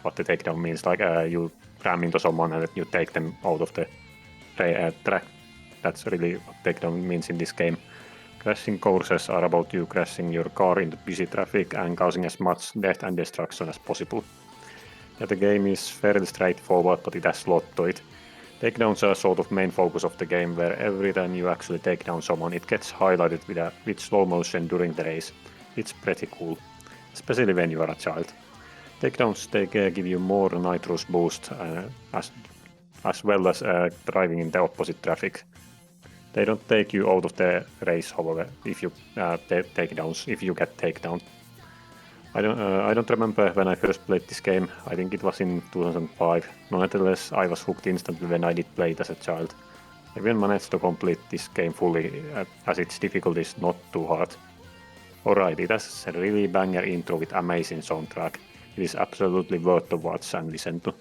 what the takedown means. You ram into someone and you take them out of the track. That's really what takedown means in this game. Crashing courses are about you crashing your car into busy traffic and causing as much death and destruction as possible. Yeah, the game is fairly straightforward, but it has a lot to it. Takedowns are sort of main focus of the game, where every time you actually take down someone, it gets highlighted with slow motion during the race. It's pretty cool, especially when you are a child. Takedowns give you more nitrous boost, as well as driving in the opposite traffic. They don't take you out of the race, however, if you get takedown. I don't remember when I first played this game. I think it was in 2005. Nonetheless, I was hooked instantly when I did play it as a child. I even managed to complete this game fully, as its difficulty is not too hard. Alright, it has a really banger intro with amazing soundtrack. It is absolutely worth to watch and listen to.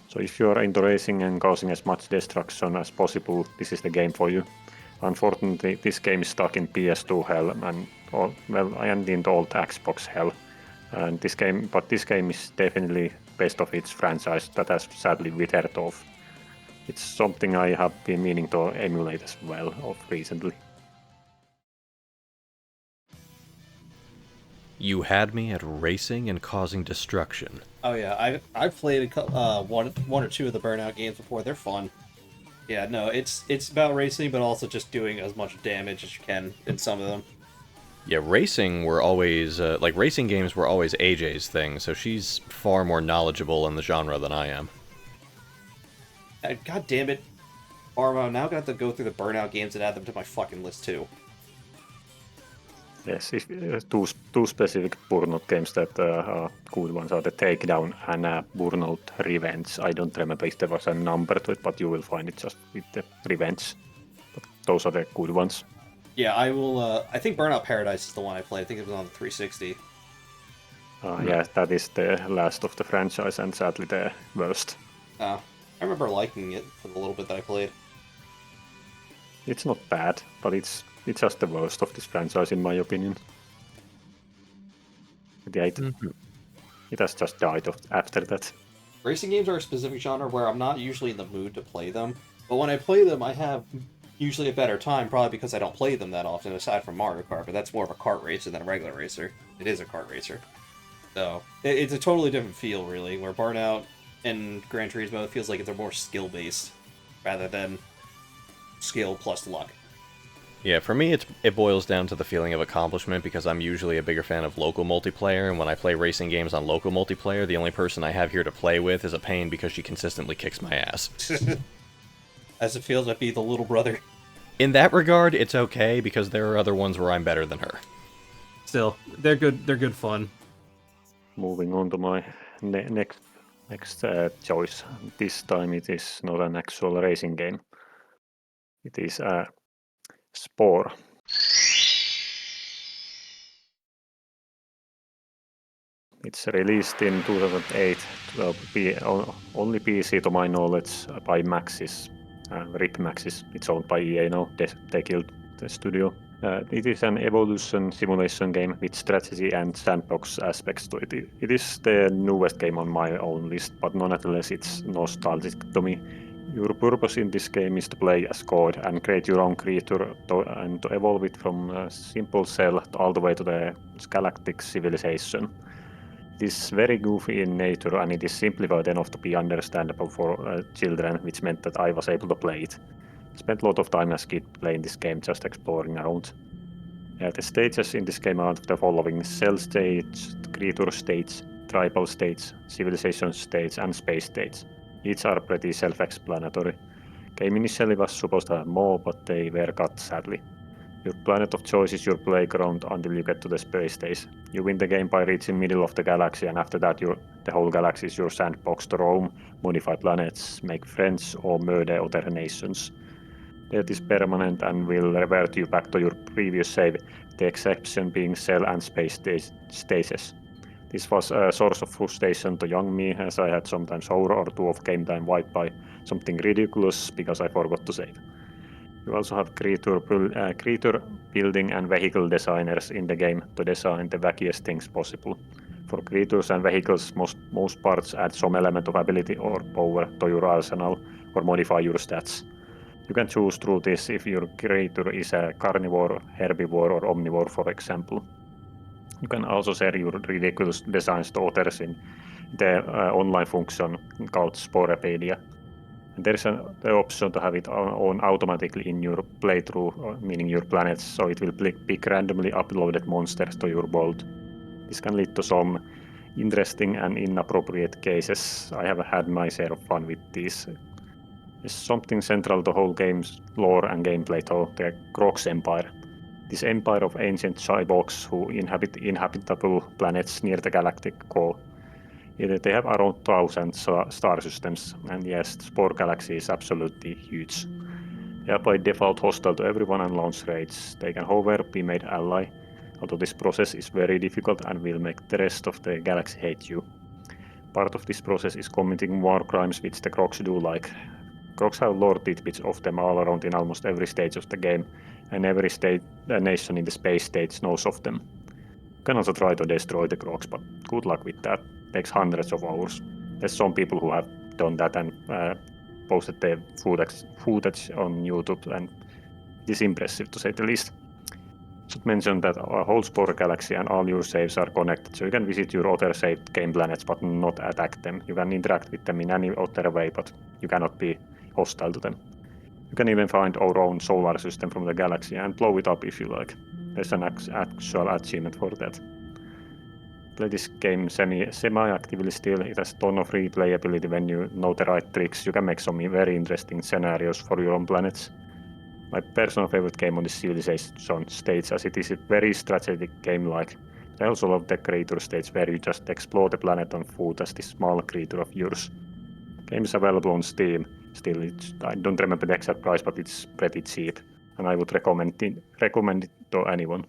So if you are into racing and causing as much destruction as possible, this is the game for you. Unfortunately, this game is stuck in PS2 hell, and in the old Xbox hell. And this game is definitely best of its franchise that has sadly withered off. It's something I have been meaning to emulate as well of recently. You had me at racing and causing destruction. Oh yeah, I've played one or two of the Burnout games before. They're fun. Yeah, no, it's about racing, but also just doing as much damage as you can in some of them. Yeah, racing were always, racing games were always AJ's thing, so she's far more knowledgeable in the genre than I am. God damn it, Arma, I'm now gonna have to go through the Burnout games and add them to my fucking list too. Yes, if, two specific Burnout games that are good ones are the Takedown and Burnout Revenge. I don't remember if there was a number to it, but you will find it just with the Revenge. But those are the good ones. Yeah, I will. I think Burnout Paradise is the one I played. I think it was on the 360. Yeah, that is the last of the franchise and sadly the worst. I remember liking it for the little bit that I played. It's not bad, but it's just the worst of this franchise in my opinion. Yeah, it has just died after that. Racing games are a specific genre where I'm not usually in the mood to play them, but when I play them, I have usually a better time, probably because I don't play them that often, aside from Mario Kart, but that's more of a kart racer than a regular racer. It is a kart racer. So, it's a totally different feel, really, where Burnout and Gran Turismo feels like they're more skill-based, rather than skill plus luck. Yeah, for me, it boils down to the feeling of accomplishment because I'm usually a bigger fan of local multiplayer, and when I play racing games on local multiplayer, the only person I have here to play with is a pain because she consistently kicks my ass. As it feels to be the little brother. In that regard, it's okay because there are other ones where I'm better than her. Still, they're good. They're good fun. Moving on to my next choice. This time it is not an actual racing game. It is a Spore. It's released in 2008, only PC to my knowledge by Maxis, RIP Maxis. It's owned by EA now, they killed the studio. It is an evolution simulation game with strategy and sandbox aspects to it. It is the newest game on my own list, but nonetheless it's nostalgic to me. Your purpose in this game is to play as God and create your own creature and to evolve it from a simple cell all the way to the galactic civilization. It is very goofy in nature and it is simplified enough to be understandable for children, which meant that I was able to play it. Spent a lot of time as a kid playing this game, just exploring around. The stages in this game are the following: cell stage, creature stage, tribal stage, civilization stage, and space stage. Each are pretty self-explanatory. Game initially was supposed to have more, but they were cut sadly. Your planet of choice is your playground until you get to the space stage. You win the game by reaching middle of the galaxy, and after that the whole galaxy is your sandbox to roam, modify planets, make friends, or murder other nations. Death is permanent and will revert you back to your previous save, the exception being cell and space stages. This was a source of frustration to young me, as I had sometimes hour or two of game time wiped by something ridiculous because I forgot to save. You also have creature building and vehicle designers in the game to design the wackiest things possible. For creatures and vehicles, most parts add some element of ability or power to your arsenal or modify your stats. You can choose through this if your creature is a carnivore, herbivore, or omnivore, for example. You can also share your ridiculous designs to others in the online function called Sporepedia. And there's the option to have it on automatically in your playthrough, meaning your planets, so it will pick randomly uploaded monsters to your world. This can lead to some interesting and inappropriate cases. I have had my share of fun with these. There's something central to the whole game's lore and gameplay though, the Crocs Empire. This empire of ancient cyborgs who inhabit inhabitable planets near the galactic core. They have around 1,000 star systems, and yes, the Spore Galaxy is absolutely huge. They are by default hostile to everyone and launch raids. They can however be made ally, although this process is very difficult and will make the rest of the galaxy hate you. Part of this process is committing war crimes which the Crocs do like. Crocs have lore tidbits of them all around in almost every stage of the game, and every nation in the space stage knows of them. You can also try to destroy the crocs, but good luck with that. Takes hundreds of hours. There's some people who have done that and posted their footage on YouTube, and it is impressive to say the least. Should mention that our whole Spore Galaxy and all your saves are connected, so you can visit your other saved game planets but not attack them. You can interact with them in any other way, but you cannot be hostile to them. You can even find our own solar system from the galaxy and blow it up if you like. There's an actual achievement for that. Play this game semi-actively still. It has a ton of replayability when you know the right tricks. You can make some very interesting scenarios for your own planets. My personal favorite game on this civilization stage, as it is a very strategic game-like. I also love the creature stage where you just explore the planet on foot as this small creature of yours. Game is available on Steam. Still, I don't remember the exact price, but it's pretty cheap, and I would recommend it to anyone.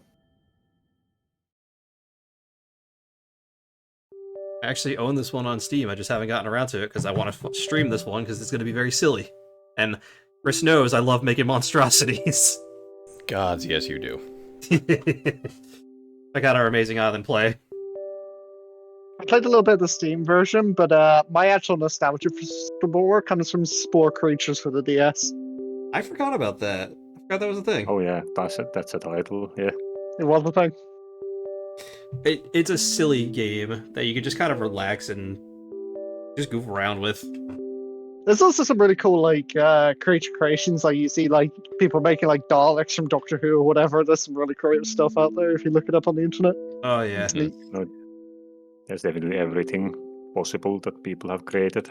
I actually own this one on Steam. I just haven't gotten around to it because I want to stream this one because it's going to be very silly. And Chris knows I love making monstrosities. Gods, yes you do. Check out our Amazing Island play. I played a little bit of the Steam version, but my actual nostalgia for Spore comes from Spore Creatures for the DS. I forgot about that. I forgot that was a thing. Oh yeah, that's a title, yeah. It was a thing. It's a silly game that you can just kind of relax and just goof around with. There's also some really cool creature creations, like you see like people making like Daleks from Doctor Who or whatever. There's some really creative stuff out there if you look it up on the internet. Oh yeah. It's neat. No, there's definitely everything possible that people have created.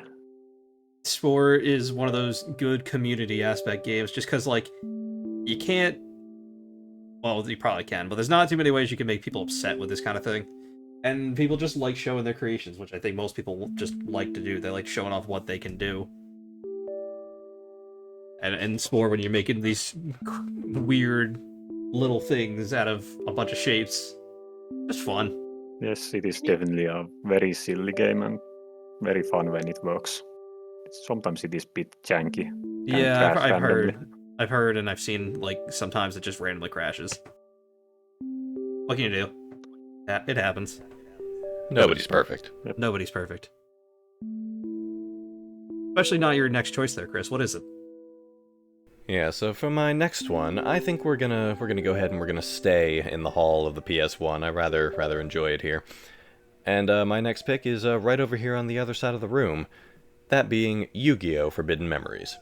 Spore is one of those good community aspect games just because like you can't, well, you probably can, but there's not too many ways you can make people upset with this kind of thing. And people just like showing their creations, which I think most people just like to do. They like showing off what they can do. And Spore, when you're making these weird little things out of a bunch of shapes, just fun. Yes, it is definitely a very silly game and very fun when it works. Sometimes it is a bit janky. Yeah, I've heard, and I've seen like sometimes it just randomly crashes. What can you do? It happens. Nobody's perfect. Yep. Nobody's perfect. Especially not your next choice there, Chris. What is it? Yeah, so for my next one, I think we're gonna go ahead and we're gonna stay in the hall of the PS1. I rather enjoy it here. And my next pick is right over here on the other side of the room. That being Yu-Gi-Oh! Forbidden Memories.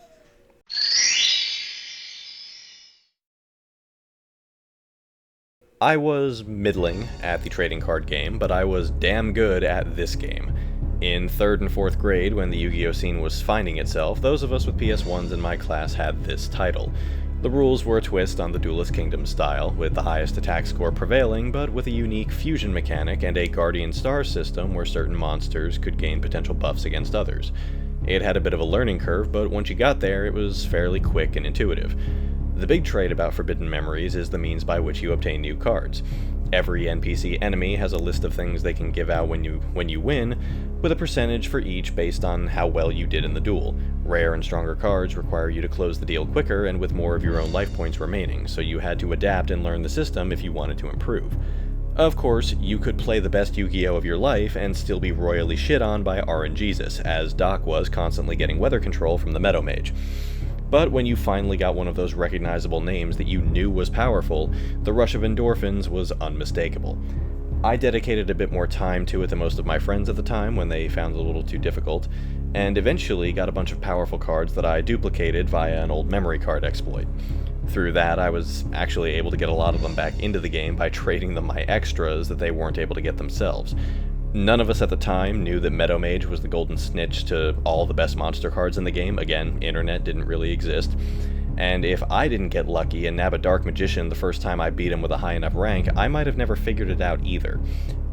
I was middling at the trading card game, but I was damn good at this game. In 3rd and 4th grade, when the Yu-Gi-Oh! Scene was finding itself, those of us with PS1s in my class had this title. The rules were a twist on the Duelist Kingdom style, with the highest attack score prevailing, but with a unique fusion mechanic and a Guardian Star system where certain monsters could gain potential buffs against others. It had a bit of a learning curve, but once you got there, it was fairly quick and intuitive. The big trait about Forbidden Memories is the means by which you obtain new cards. Every NPC enemy has a list of things they can give out when you win, with a percentage for each based on how well you did in the duel. Rare and stronger cards require you to close the deal quicker and with more of your own life points remaining, so you had to adapt and learn the system if you wanted to improve. Of course, you could play the best Yu-Gi-Oh! Of your life and still be royally shit on by RNGesus, as Doc was constantly getting weather control from the Meadow Mage. But when you finally got one of those recognizable names that you knew was powerful, the rush of endorphins was unmistakable. I dedicated a bit more time to it than most of my friends at the time when they found it a little too difficult, and eventually got a bunch of powerful cards that I duplicated via an old memory card exploit. Through that, I was actually able to get a lot of them back into the game by trading them my extras that they weren't able to get themselves. None of us at the time knew that Meadow Mage was the golden snitch to all the best monster cards in the game. Again, internet didn't really exist. And if I didn't get lucky and nab a Dark Magician the first time I beat him with a high enough rank, I might have never figured it out either.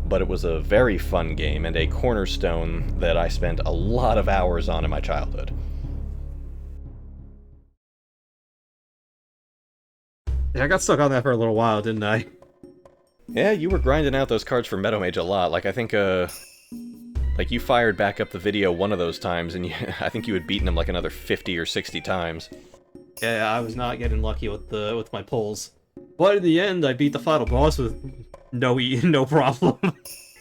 But it was a very fun game and a cornerstone that I spent a lot of hours on in my childhood. Yeah, I got stuck on that for a little while, didn't I? Yeah, you were grinding out those cards for Meadow Mage a lot. Like, I think, like, you fired back up the video one of those times, and I think you had beaten him like another 50 or 60 times. Yeah, I was not getting lucky with my pulls. But in the end, I beat the final boss with No problem.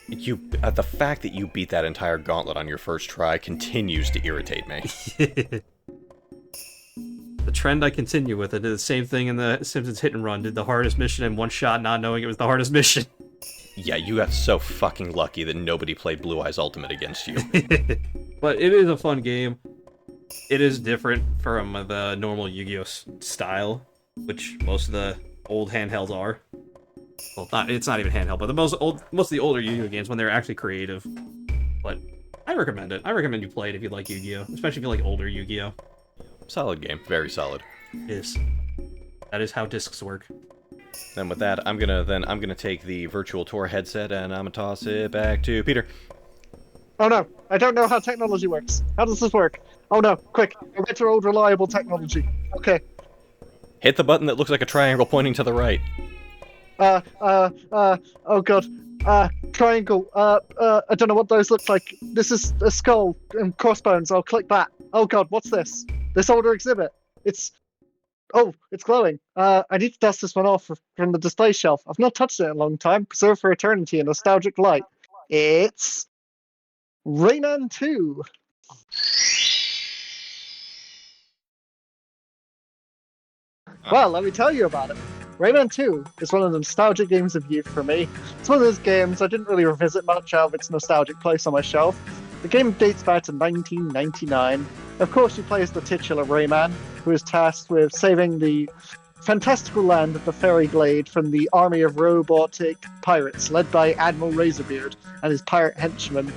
The fact that you beat that entire gauntlet on your first try continues to irritate me. The trend I continue with, I did the same thing in the Simpsons Hit and Run. Did the hardest mission in one shot, not knowing it was the hardest mission. Yeah, you got so fucking lucky that nobody played Blue Eyes Ultimate against you. But it is a fun game. It is different from the normal Yu-Gi-Oh style, which most of the old handhelds are. Well, it's not even handheld, but most of the older Yu-Gi-Oh games when they're actually creative. But I recommend it. I recommend you play it if you like Yu-Gi-Oh, especially if you like older Yu-Gi-Oh. Solid game, very solid. That is how discs work. Then with that, I'm gonna take the virtual tour headset and I'm gonna toss it back to Peter. Oh no, I don't know how technology works. How does this work? Oh no, quick, a better old reliable technology. Okay. Hit the button that looks like a triangle pointing to the right. Oh god. Triangle. I don't know what those look like. This is a skull and crossbones. I'll click that. Oh god, what's this? This older exhibit. It's glowing. I need to dust this one off from the display shelf. I've not touched it in a long time. Preserved for eternity in nostalgic light. It's Rayman 2. Well, let me tell you about it. Rayman 2 is one of the nostalgic games of youth for me. It's one of those games I didn't really revisit much out of its nostalgic place on my shelf. The game dates back to 1999. Of course, you play as the titular Rayman, who is tasked with saving the fantastical land of the Fairy Glade from the army of robotic pirates led by Admiral Razorbeard and his pirate henchmen.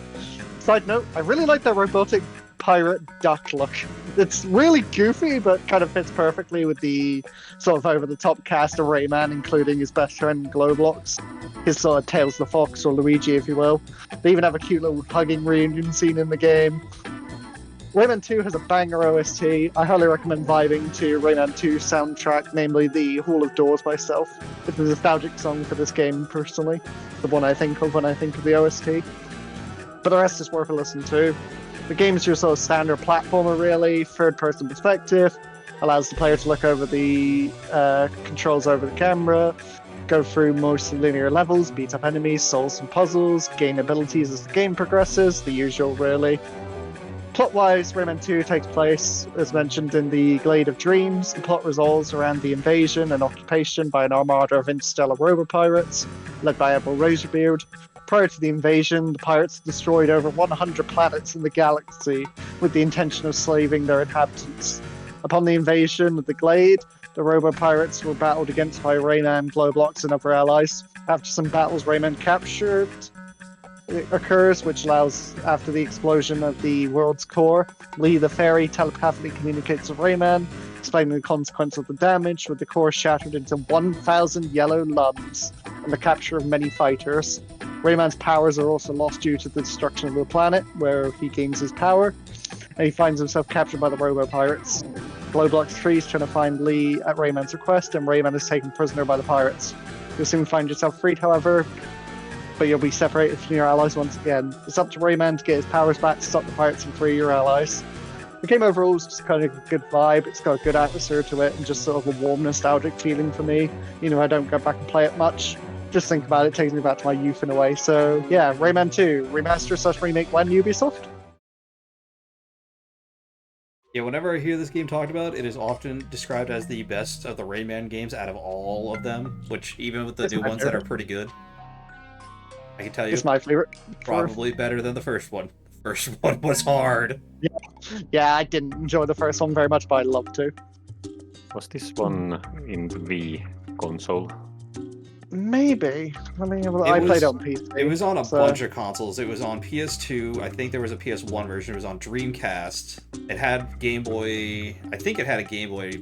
Side note, I really like that robotic pirate duck look. It's really goofy, but kind of fits perfectly with the sort of over-the-top cast of Rayman, including his best friend Globlox, his sort of Tails the Fox, or Luigi, if you will. They even have a cute little hugging reunion scene in the game. Rayman 2 has a banger OST. I highly recommend vibing to Rayman 2's soundtrack, namely the Hall of Doors by Self. It's a nostalgic song for this game, personally. The one I think of when I think of the OST. But the rest is worth a listen to. The game's your sort of standard platformer, really, third-person perspective, allows the player to look over the controls over the camera, go through mostly linear levels, beat up enemies, solve some puzzles, gain abilities as the game progresses, the usual, really. Plot-wise, Rayman 2 takes place, as mentioned, in the Glade of Dreams. The plot revolves around the invasion and occupation by an armada of interstellar robo-pirates, led by Admiral Razorbeard. Prior to the invasion, the pirates destroyed over 100 planets in the galaxy with the intention of slaving their inhabitants. Upon the invasion of the Glade, the robo-pirates were battled against by Rayman, Globlox, and other allies. After some battles, Rayman captured occurs, which allows, after the explosion of the world's core, Lee the Fairy telepathically communicates with Rayman, explaining the consequence of the damage, with the core shattered into 1,000 yellow lumps and the capture of many fighters. Rayman's powers are also lost due to the destruction of the planet, where he gains his power, and he finds himself captured by the robo-pirates. Globlox 3 is trying to find Lee at Rayman's request, and Rayman is taken prisoner by the pirates. You'll soon find yourself freed, however, but you'll be separated from your allies once again. It's up to Rayman to get his powers back to stop the pirates and free your allies. The game overall is just kind of a good vibe. It's got a good atmosphere to it and just sort of a warm, nostalgic feeling for me. You know, I don't go back and play it much. Just think about it, takes me back to my youth in a way. So yeah, Rayman 2, remaster/remake when Ubisoft? Yeah, whenever I hear this game talked about, it is often described as the best of the Rayman games out of all of them, which even with the new ones that are pretty good, I can tell you, It's my favorite. probably better than the first one. The first one was hard. Yeah, I didn't enjoy the first one very much, but I love to. Was this one in the Wii console? Maybe. I mean, I played it on PC. It was on a bunch of consoles. It was on PS2. I think there was a PS1 version. It was on Dreamcast. It had Game Boy. I think it had a Game Boy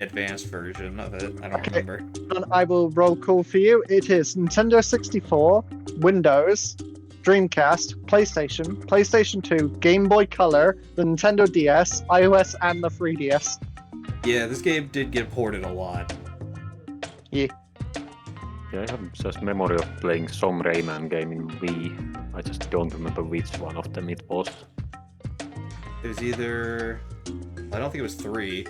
Advanced version of it. I don't remember. And I will roll call for you. It is Nintendo 64, Windows, Dreamcast, PlayStation, PlayStation 2, Game Boy Color, the Nintendo DS, iOS, and the 3DS. Yeah, this game did get ported a lot. Yeah. Yeah, I have just memory of playing some Rayman game in Wii. I just don't remember which one of them it was. It was either... I don't think it was 3,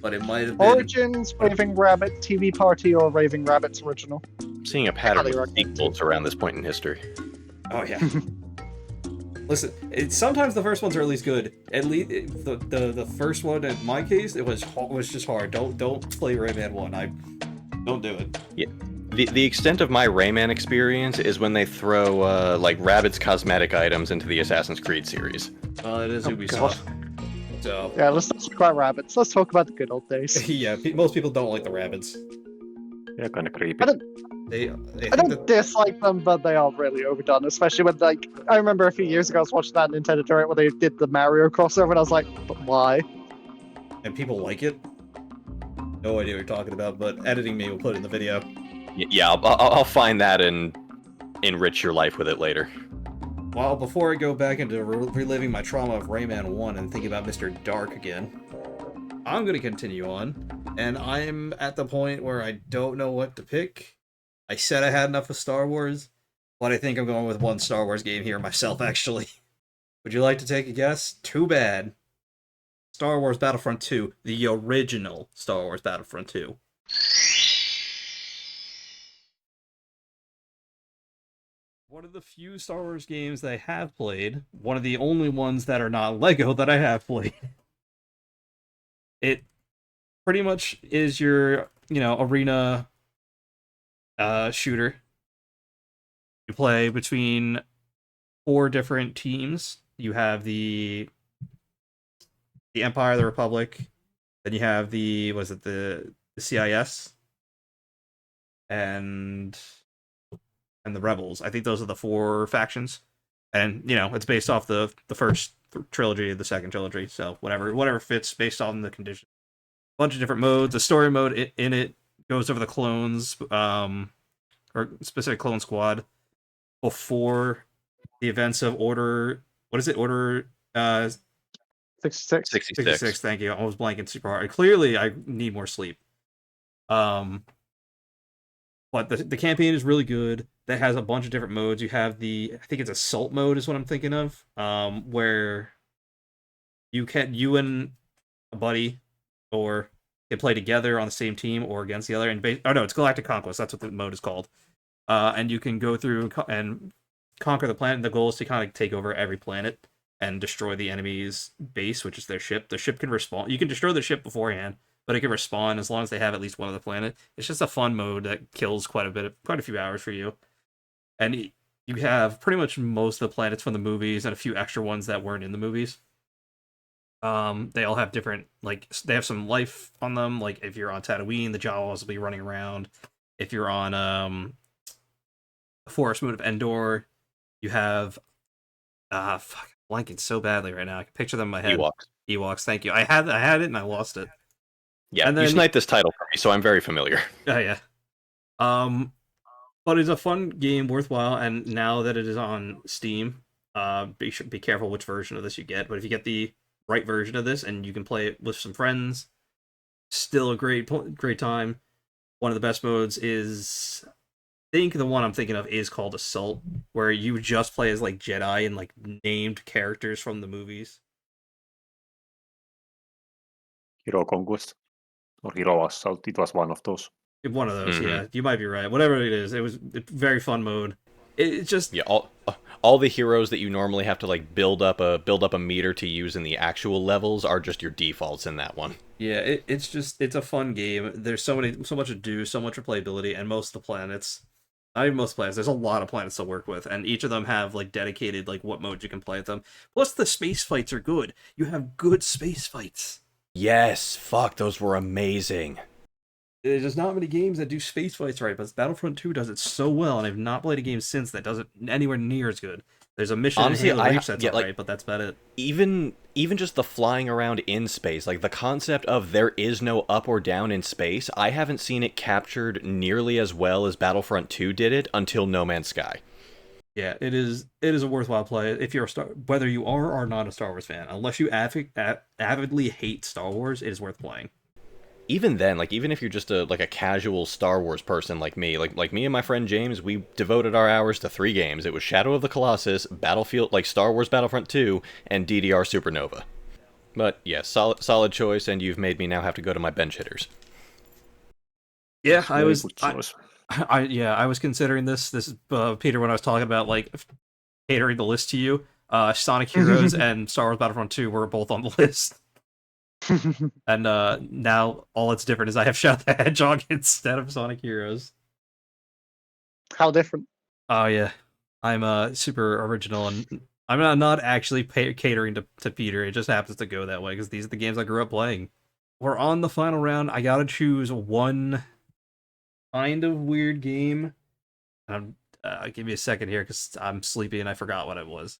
but it might have been... Origins, Raving Rabbit, TV Party, or Raving Rabbit's original. Seeing a pattern highly with recommend sequels around this point in history. Oh yeah. Listen, sometimes the first ones are at least good. At least the first one, in my case, it was just hard. Don't play Rayman 1. Don't do it. Yeah. The extent of my Rayman experience is when they throw like Rabbids cosmetic items into the Assassin's Creed series. Well, it is Oh, Ubisoft. So Yeah, let's not talk about rabbits. Let's talk about the good old days. yeah, most people don't like the rabbits. Yeah, kind of creepy. I don't, They I think don't that dislike them, but they are really overdone. Especially when, like, I remember a few years ago I was watching that Nintendo Direct where they did the Mario crossover, and I was like, but why? and people like it. No idea what you're talking about, but editing me will put it in the video. Yeah, I'll find that and enrich your life with it later. Well, before I go back into reliving my trauma of Rayman 1 and thinking about Mr. Dark again, I'm going to continue on, and I'm at the point where I don't know what to pick. I said I had enough of Star Wars, but I think I'm going with one Star Wars game here myself, actually. Would you like to take a guess? Too bad. Star Wars Battlefront 2, the original Star Wars Battlefront 2. One of the few Star Wars games that I have played, one of the only ones that are not Lego that I have played. It pretty much is your, arena shooter. You play between 4 different teams. You have the Empire, the Republic, then you have the CIS, and the Rebels. I think those are the 4 factions, and it's based off the first trilogy, the second trilogy. So whatever fits based on the condition. A bunch of different modes. The story mode in it goes over the clones, or specific clone squad before the events of Order. What is it? Order 66. 66. Thank you. I was blanking super hard. Clearly, I need more sleep. But the campaign is really good. That has a bunch of different modes. You have I think it's assault mode is what I'm thinking of, where you and a buddy or can play together on the same team or against the other. It's Galactic Conquest. That's what the mode is called. And you can go through and conquer the planet. The goal is to kind of take over every planet and destroy the enemy's base, which is their ship. The ship can respawn. You can destroy the ship beforehand, but it can respawn as long as they have at least one of the planet. It's just a fun mode that kills quite a few hours for you. And you have pretty much most of the planets from the movies and a few extra ones that weren't in the movies. They all have different, they have some life on them. Like, if you're on Tatooine, the Jawas will be running around. If you're on the forest moon of Endor, you have I'm blanking so badly right now. I can picture them in my head. Ewoks, thank you. I had it and I lost it. Yeah, and then, you sniped this title for me, so I'm very familiar. Oh yeah. But it's a fun game, worthwhile, and now that it is on Steam, be careful which version of this you get. But if you get the right version of this and you can play it with some friends, still a great time. One of the best modes is, I think the one I'm thinking of is called Assault, where you just play as Jedi and named characters from the movies. Hero Conquest or Hero Assault, it was one of those. One of those, yeah. You might be right. Whatever it is, it was a very fun mode. It just all the heroes that you normally have to build up a meter to use in the actual levels are just your defaults in that one. Yeah, it's a fun game. There's so much to do, so much replayability, and most of the planets, not even most of the planets, there's a lot of planets to work with, and each of them have dedicated what modes you can play with them. Plus the space fights are good. You have good space fights. Yes, fuck, those were amazing. There's not many games that do space fights right, but Battlefront 2 does it so well, and I've not played a game since that does it anywhere near as good. There's a mission in Halo Reach that's alright, but that's about it. Even just the flying around in space, the concept of there is no up or down in space, I haven't seen it captured nearly as well as Battlefront 2 did it until No Man's Sky. Yeah, it is a worthwhile play if you're whether you are or not a Star Wars fan. Unless you avidly hate Star Wars, it is worth playing. Even then, even if you're just a casual Star Wars person like me, like me and my friend James, we devoted our hours to 3 games. It was Shadow of the Colossus, Battlefield, Star Wars Battlefront 2, and DDR Supernova. But yes, solid choice, and you've made me now have to go to my bench hitters. Yeah, I was considering this. This is Peter when I was talking about like catering the list to you. Sonic Heroes and Star Wars Battlefront 2 were both on the list. And now all that's different is I have Shadow the Hedgehog instead of Sonic Heroes. How different? Oh yeah, I'm super original, and I'm not actually catering to Peter. It just happens to go that way because these are the games I grew up playing. We're on the final round. I gotta choose one kind of weird game. Give me a second here because I'm sleepy and I forgot what it was.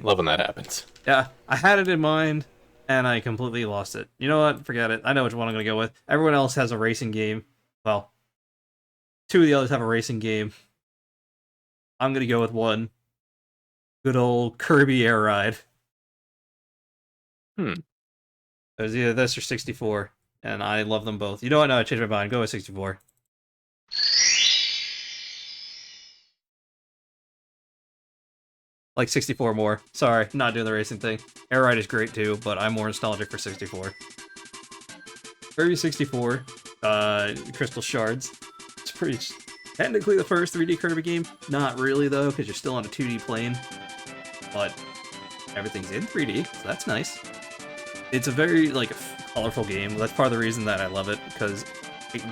Love when that happens. Yeah, I had it in mind and I completely lost it. You know what? Forget it. I know which one I'm gonna go with. Everyone else has a racing game. Well, two of the others have a racing game. I'm gonna go with one. Good old Kirby Air Ride. It was either this or 64, and I love them both. You know what? No, I changed my mind. Go with 64. Like 64 more. Sorry, not doing the racing thing. Air Ride is great too, but I'm more nostalgic for 64. Kirby 64, Crystal Shards. It's pretty technically the first 3D Kirby game. Not really though, because you're still on a 2D plane. But everything's in 3D, so that's nice. It's a very like colorful game. That's part of the reason that I love it, because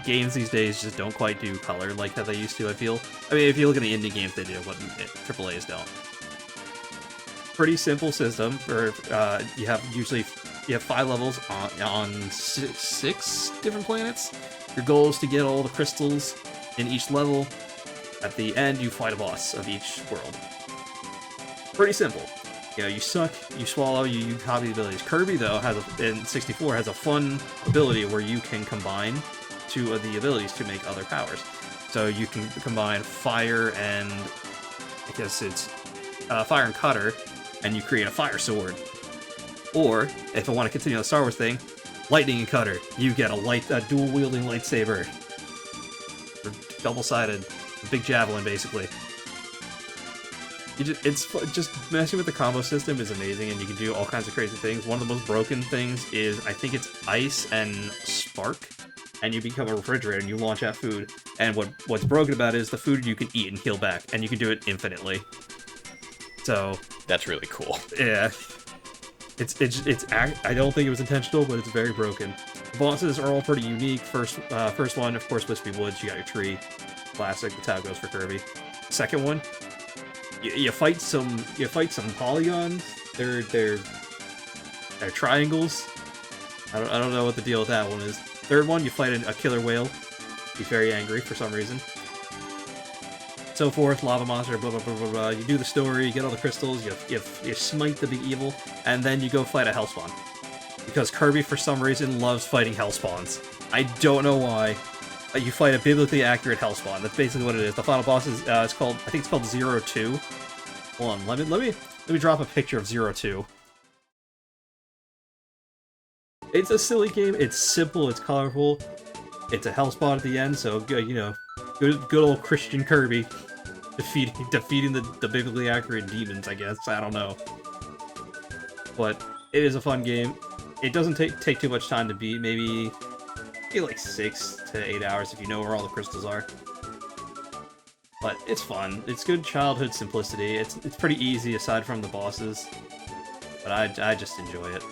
games these days just don't quite do color like how they used to, I feel. I mean, if you look at the indie games, they do, but AAAs don't. Pretty simple system. For you have 5 levels on 6 different planets. Your goal is to get all the crystals in each level. At the end, you fight a boss of each world. Pretty simple. You know, you suck, you swallow, you copy the abilities. Kirby, though, in 64 has a fun ability where you can combine 2 of the abilities to make other powers. So you can combine fire and I guess it's fire and cutter, and you create a fire sword. Or if I want to continue the Star Wars thing, lightning and cutter. You get a dual wielding lightsaber, or double-sided, a big javelin, basically. Just messing with the combo system is amazing, and you can do all kinds of crazy things. One of the most broken things is, I think it's ice and spark, and you become a refrigerator and you launch out food. And what's broken about it is the food you can eat and heal back, and you can do it infinitely. So that's really cool. Yeah, I don't think it was intentional, but it's very broken. The bosses are all pretty unique. First one, of course, Wispy Woods. You got your tree, classic. That's how it goes for Kirby. Second one. You fight some polygons. They're triangles. I don't know what the deal with that one is. Third one, you fight a killer whale. He's very angry for some reason. So forth, lava monster, blah blah blah blah blah. You do the story, you get all the crystals, you smite the big evil, and then you go fight a hellspawn. Because Kirby, for some reason, loves fighting hellspawns. I don't know why. You fight a biblically accurate hellspawn. That's basically what it is. The final boss is I think it's called 02. Hold on, let me drop a picture of 02. It's a silly game. It's simple. It's colorful. It's a hellspawn at the end. So good, good old Christian Kirby defeating the biblically accurate demons. I guess I don't know, but it is a fun game. It doesn't take too much time to beat. Maybe like 6 to 8 hours if you know where all the crystals are. But it's fun. It's good childhood simplicity. It's pretty easy aside from the bosses. But I just enjoy it.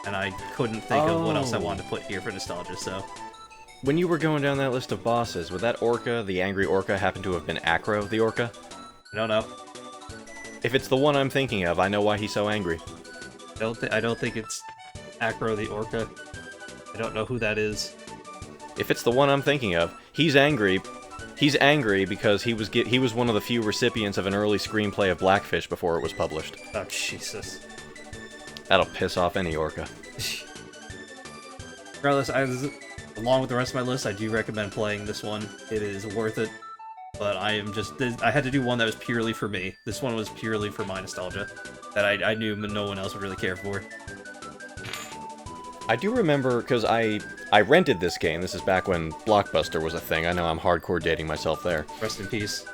And I couldn't think of what else I wanted to put here for nostalgia, so. When you were going down that list of bosses, would that orca, the angry orca, happen to have been Acro, the orca? I don't know. If it's the one I'm thinking of, I know why he's so angry. I don't think it's Acro, the orca. I don't know who that is. If it's the one I'm thinking of, he's angry. He's angry because he was one of the few recipients of an early screenplay of Blackfish before it was published. Oh, Jesus. That'll piss off any orca. Regardless, along with the rest of my list, I do recommend playing this one. It is worth it. But I had to do one that was purely for me. This one was purely for my nostalgia. That I knew no one else would really care for. I do remember, because I rented this game. This is back when Blockbuster was a thing. I know I'm hardcore dating myself there. Rest in peace.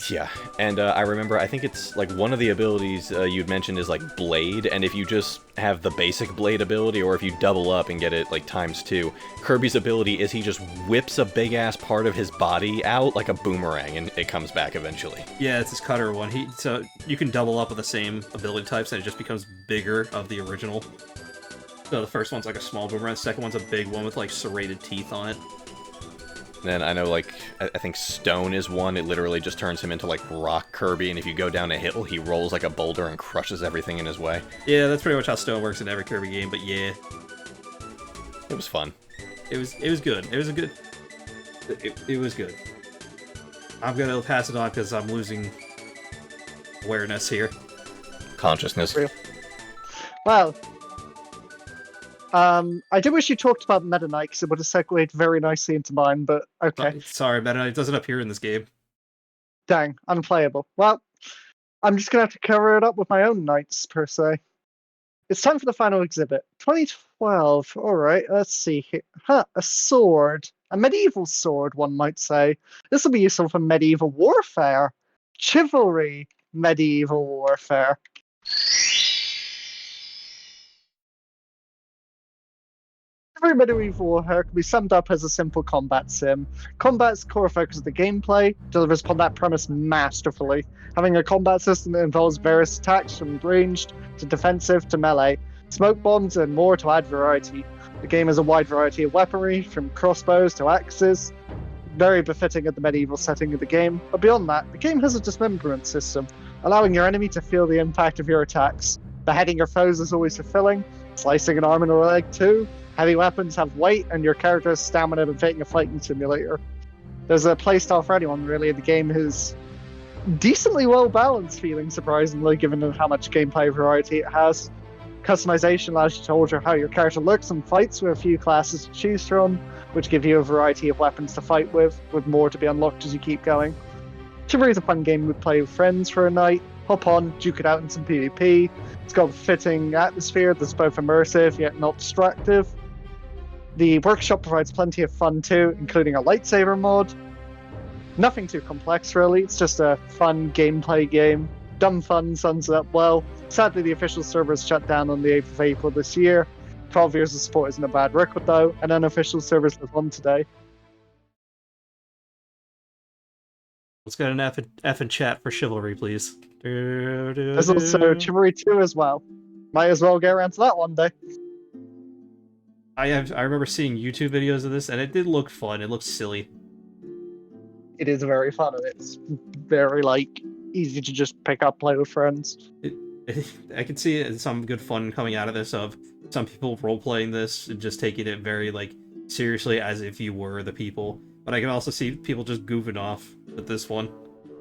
Yeah, and I remember, I think it's like one of the abilities you'd mentioned is like Blade, and if you just have the basic Blade ability, or if you double up and get it like ×2, Kirby's ability is he just whips a big ass part of his body out like a boomerang, and it comes back eventually. Yeah, it's his cutter one. So you can double up with the same ability types, and it just becomes bigger of the original. So the first one's like a small boomerang, the second one's a big one with like serrated teeth on it. Then I know, like, I think Stone is one. It literally just turns him into, like, Rock Kirby, and if you go down a hill, he rolls like a boulder and crushes everything in his way. Yeah, that's pretty much how Stone works in every Kirby game, but yeah. It was fun. It was good. It was a good... It was good. I'm gonna pass it on because I'm losing awareness here. Consciousness. Real. Well, I do wish you talked about Meta Knight, because it would have segued very nicely into mine, but okay. Sorry, Meta Knight doesn't appear in this game. Dang, unplayable. Well, I'm just gonna have to cover it up with my own knights, per se. It's time for the final exhibit. 2012. Alright, let's see here. Huh, a sword. A medieval sword, one might say. This will be useful for medieval warfare. Chivalry medieval warfare. Every medieval warfare can be summed up as a simple combat sim. Combat's core focus of the gameplay delivers upon that premise masterfully, having a combat system that involves various attacks from ranged to defensive to melee, smoke bombs and more to add variety. The game has a wide variety of weaponry, from crossbows to axes, very befitting of the medieval setting of the game, but beyond that, the game has a dismemberment system, allowing your enemy to feel the impact of your attacks. Beheading your foes is always fulfilling, slicing an arm and a leg too. Heavy weapons have weight, and your character's stamina befitting a fighting simulator. There's a playstyle for anyone, really. The game is decently well balanced, feeling surprisingly, given how much gameplay variety it has. Customization allows you to alter how your character looks and fights with a few classes to choose from, which give you a variety of weapons to fight with more to be unlocked as you keep going. Chivalry is a fun game you would play with friends for a night. Hop on, duke it out in some PvP. It's got a fitting atmosphere that's both immersive yet not distractive. The workshop provides plenty of fun too, including a lightsaber mod. Nothing too complex really, it's just a fun gameplay game. Dumb fun sums it up well. Sadly, the official server is shut down on the 8th of April this year. 12 years of support isn't a bad record though, and unofficial servers live on today. Let's get an F in chat for Chivalry, please. There's also Chivalry 2 as well. Might as well get around to that one day. I remember seeing YouTube videos of this, and it did look fun. It looked silly. It is very fun, and it's very, easy to just pick up, play with friends. I can see some good fun coming out of this, of some people role-playing this and just taking it very, seriously as if you were the people. But I can also see people just goofing off with this one.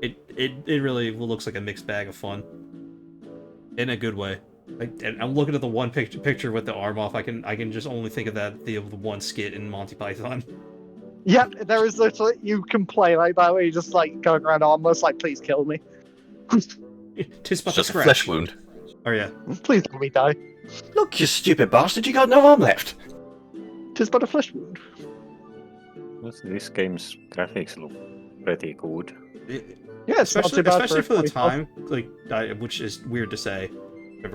It really looks like a mixed bag of fun. In a good way. And I'm looking at the one picture with the arm off. I can just only think of the one skit in Monty Python. Yep, there is literally, you can play like that, where you just going around armless, please kill me. Tis but Just a a scratch. flesh wound. Oh yeah. Please let me die. Look, you stupid bastard, you got no arm left. Tis but a flesh wound. This game's graphics look pretty good. Yeah, it's not too bad especially for the 2012. time, which is weird to say, but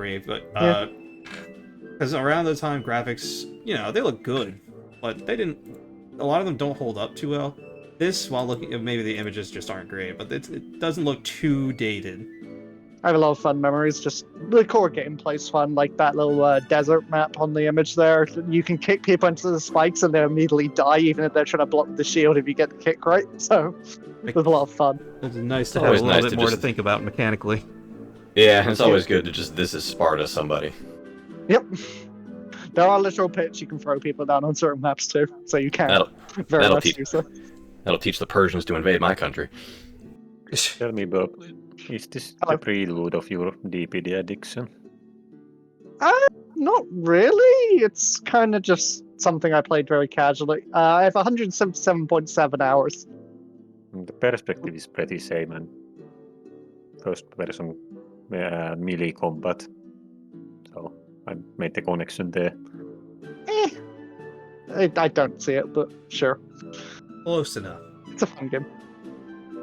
because around the time graphics, they look good, but they didn't. A lot of them don't hold up too well. This, while looking, maybe the images just aren't great, but it doesn't look too dated. I have a lot of fun memories. Just the core gameplay's fun, like that little desert map on the image there. You can kick people into the spikes and they immediately die, even if they're trying to block the shield if you get the kick right. So there's a lot of fun. It's nice to It's have a always little nice bit to more to just- think about mechanically. Yeah, it's always good to just, this is Sparta somebody. Yep. There are literal pits you can throw people down on certain maps too, so you can very that'll much teach- do so. That'll teach the Persians to invade my country. Tell me, Bob, is this Hello. the prelude of your DPD addiction? Not really. It's kind of just something I played very casually. I have 177.7 hours. The perspective is pretty same, and first-person melee combat. So I made the connection there. I don't see it, but sure. Close enough. It's a fun game.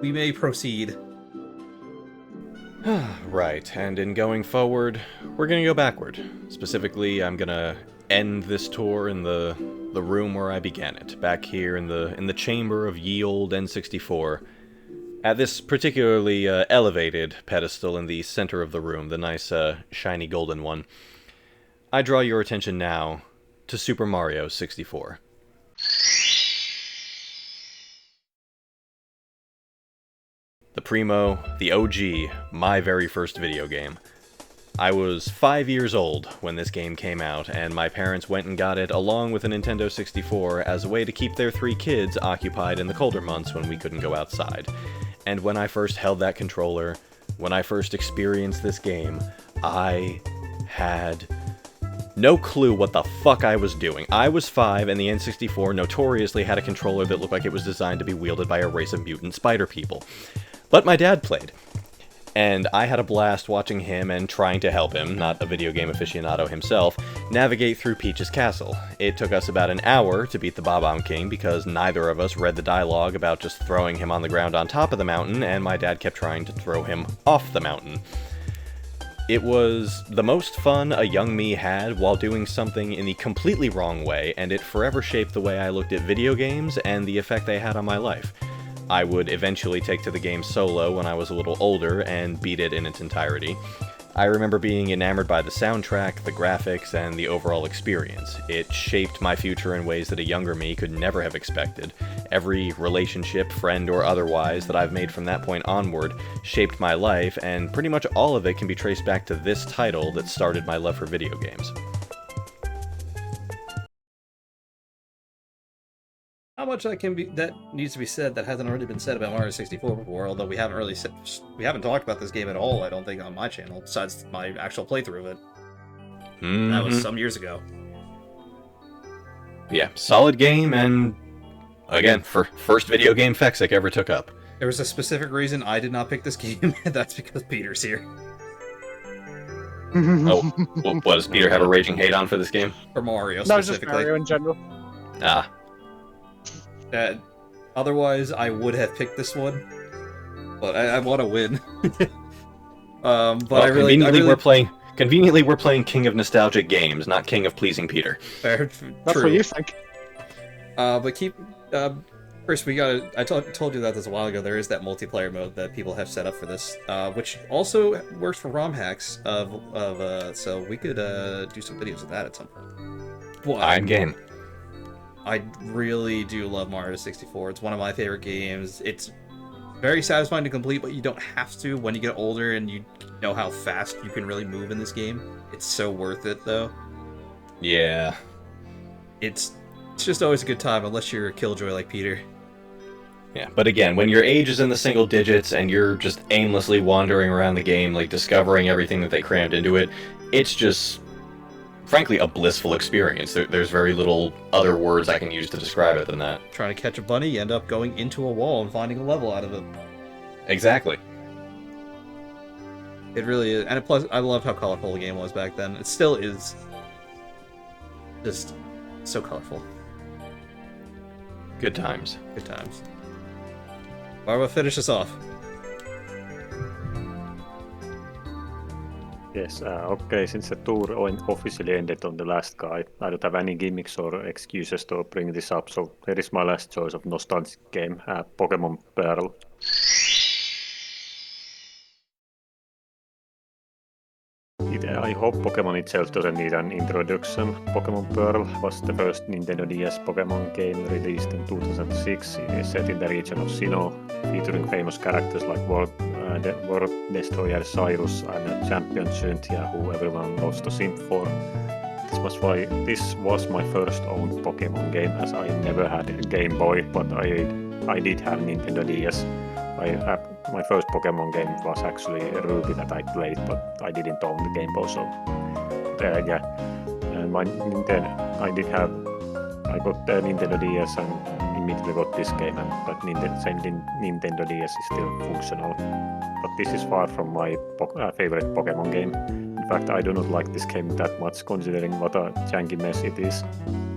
We may proceed. Right, and in going forward, we're gonna go backward. Specifically, I'm gonna end this tour in the room where I began it, back here in the chamber of ye old N64, at this particularly elevated pedestal in the center of the room, the nice shiny golden one. I draw your attention now to Super Mario 64. The Primo, the OG, my very first video game. I was 5 years old when this game came out, and my parents went and got it along with a Nintendo 64 as a way to keep their 3 kids occupied in the colder months when we couldn't go outside. And when I first held that controller, when I first experienced this game, I had no clue what the fuck I was doing. I was 5, and the N64 notoriously had a controller that looked like it was designed to be wielded by a race of mutant spider people. But my dad played, and I had a blast watching him and trying to help him, not a video game aficionado himself, navigate through Peach's castle. It took us about an hour to beat the Bob-omb King because neither of us read the dialogue about just throwing him on the ground on top of the mountain, and my dad kept trying to throw him off the mountain. It was the most fun a young me had while doing something in the completely wrong way, and it forever shaped the way I looked at video games and the effect they had on my life. I would eventually take to the game solo when I was a little older and beat it in its entirety. I remember being enamored by the soundtrack, the graphics, and the overall experience. It shaped my future in ways that a younger me could never have expected. Every relationship, friend or otherwise, that I've made from that point onward shaped my life, and pretty much all of it can be traced back to this title that started my love for video games. How much that needs to be said that hasn't already been said about Mario 64 before, although we haven't talked about this game at all, I don't think, on my channel, besides my actual playthrough of it. Mm-hmm. That was some years ago. Yeah, solid game, and again, first video game Fexic ever took up. There was a specific reason I did not pick this game, and that's because Peter's here. Oh, what does Peter have a raging hate on for this game? For Mario, No, just specifically. Mario in general. Ah. Otherwise, I would have picked this one, but I want to win. But well, conveniently, we're playing King of Nostalgic Games, not King of Pleasing Peter. Fair, That's true. what you think. But first we gotta. I told you that this a while ago. There is that multiplayer mode that people have set up for this, which also works for ROM hacks. So we could do some videos of that at some point. But I'm game. I really do love Mario 64. It's one of my favorite games. It's very satisfying to complete, but you don't have to when you get older and you know how fast you can really move in this game. It's so worth it, though. Yeah. It's just always a good time, unless you're a killjoy like Peter. Yeah, but again, when your age is in the single digits and you're just aimlessly wandering around the game, like discovering everything that they crammed into it, it's just, frankly, a blissful experience. There's very little other words I can use to describe it than that. Trying to catch a bunny, you end up going into a wall and finding a level out of it. Exactly. It really is. And plus, I love how colorful the game was back then. It still is. Just so colorful. Good times. Good times. Barbara, finish us off. Yes, okay, since the tour officially ended on the last guy, I don't have any gimmicks or excuses to bring this up, so here is my last choice of nostalgic game, Pokemon Pearl. I hope Pokemon itself doesn't need an introduction. Pokemon Pearl was the first Nintendo DS Pokemon game released in 2006. It is set in the region of Sinnoh, featuring famous characters like World Destroyer Cyrus and Champion Cynthia, who everyone loves to simp for. This was my first own Pokemon game, as I never had a Game Boy, but I did have Nintendo DS. My first Pokemon game was actually a Ruby that I played, but I didn't own the Game Boy, so yeah. And I got the Nintendo DS and immediately got this game, and that same Nintendo DS is still functional. But this is far from my favorite Pokemon game. In fact, I do not like this game that much, considering what a janky mess it is.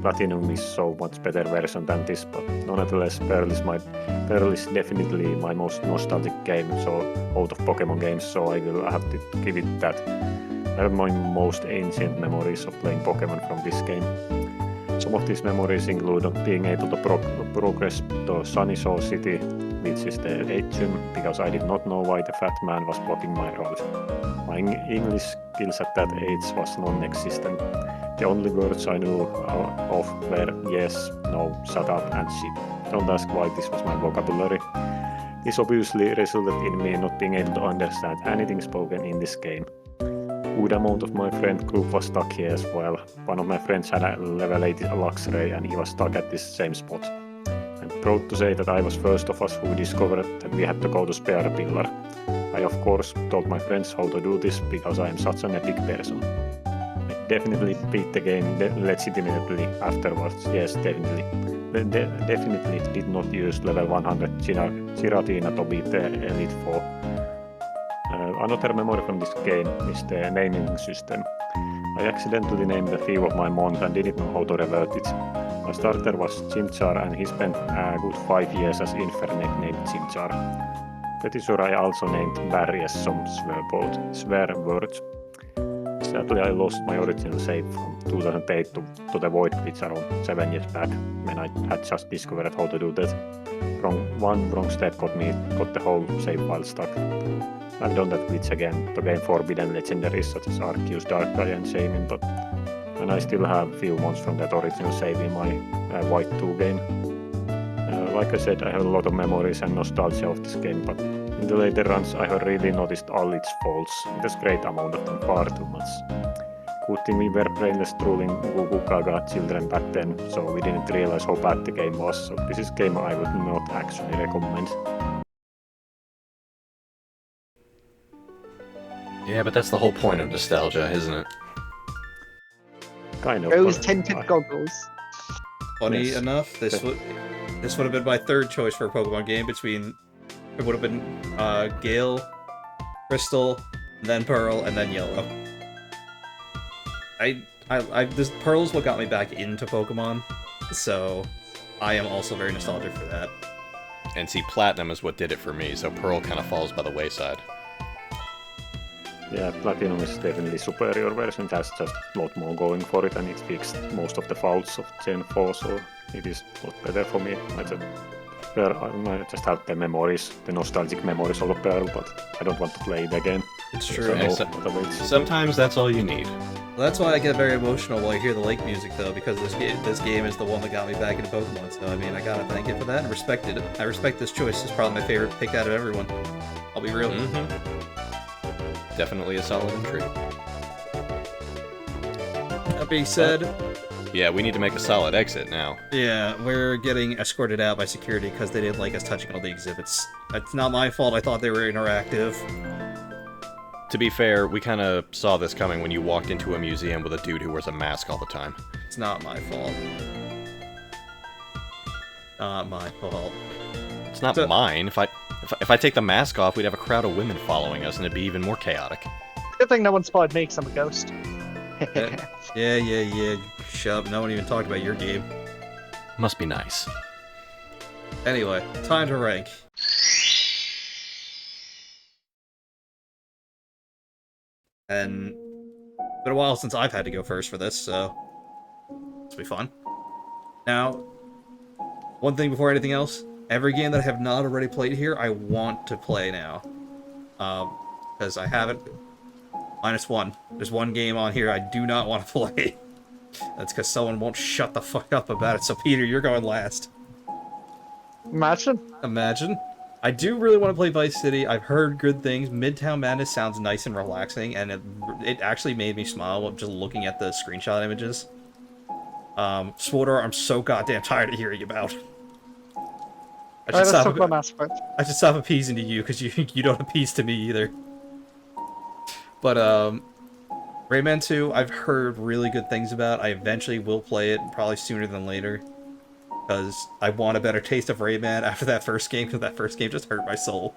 Platinum is so much better version than this, but nonetheless, Pearl is definitely my most nostalgic game, so out of Pokemon games, so I will have to give it that. I have my most ancient memories of playing Pokemon from this game. Some of these memories include being able to progress to Sunnyshaw City, which is the atrium, because I did not know why the fat man was blocking my road. My English skills at that age was non-existent. The only words I knew of were yes, no, shut up, and shit. Don't ask why this was my vocabulary. This obviously resulted in me not being able to understand anything spoken in this game. Good amount of my friend group was stuck here as well. One of my friends had a level 80 Luxray and he was stuck at this same spot. I'm proud to say that I was first of us who discovered that we had to go to Spare Pillar. I of course told my friends how to do this because I am such an epic person. I definitely beat the game legitimately afterwards, yes definitely. Definitely did not use level 100 Giratina to beat the Elite Four. Another memory from this game is the naming system. I accidentally named a few of my mons and didn't know how to revert it. My starter was Chimchar and he spent a good 5 years as Infernape named Chimchar. Pretty sure I also named Barry as some swear words. Sadly I lost my original save from 2008 to the Void glitch around 7 years back, when I had just discovered how to do that. One wrong step got the whole save file stuck. I've done that glitch again to gain forbidden legendaries such as Arceus, Darkrai and Shaman, and I still have few mons from that original save in my White 2 game. Like I said, I have a lot of memories and nostalgia of this game, but in the later runs I have really noticed all its faults. It has great amount of them, far too much. Good thing we were brainless drooling Gaga children back then, so we didn't realize how bad the game was, so this is a game I would not actually recommend. Yeah, but that's the whole point of nostalgia, isn't it? Kind of. Those tinted goggles. Funny Yes. enough, this would have been my third choice for a Pokemon game. Between it would have been Gale, Crystal, then Pearl, and then Yellow. This Pearl is what got me back into Pokemon, so I am also very nostalgic for that. And see, Platinum is what did it for me, so Pearl kind of falls by the wayside. Yeah, Platinum is definitely superior version. It has just a lot more going for it, and it fixed most of the faults of Gen 4, so it is a lot better for me. I just have the memories, the nostalgic memories of the Pearl, but I don't want to play it again. It's So true. no, Sometimes that's all you need. Well, that's why I get very emotional when I hear the lake music, though, because this game is the one that got me back into Pokemon. So I mean, I gotta thank it for that and respect it. I respect this choice. It's probably my favorite pick out of everyone. I'll be real. Definitely a solid entry. That being said, Yeah, we need to make a solid exit now. yeah, we're getting escorted out by security because they didn't like us touching all the exhibits. It's not my fault. I thought they were interactive. To be fair, we kind of saw this coming when you walked into a museum with a dude who wears a mask all the time. It's not my fault. Not my fault. It's not So- mine. If I take the mask off, we'd have a crowd of women following us, and it'd be even more chaotic. Good thing no one spotted me 'cause I'm a ghost. Yeah. Shut up. No one even talked about your game. Must be nice. Anyway, time to rank. And it's been a while since I've had to go first for this, so this will be fun. Now, one thing before anything else, every game that I have not already played here, I want to play now. Because I haven't. -1. There's one game on here I do not want to play. That's because someone won't shut the fuck up about it. So Peter, you're going last. Imagine. Imagine. I do really want to play Vice City. I've heard good things. Midtown Madness sounds nice and relaxing, and it actually made me smile just looking at the screenshot images. Sword Art, I'm so goddamn tired of hearing about. Alright, let's talk about Mass Effect. I should stop appeasing to you, because you don't appease to me either. But, Rayman 2, I've heard really good things about. I eventually will play it, probably sooner than later. Because I want a better taste of Rayman after that first game, because that first game just hurt my soul.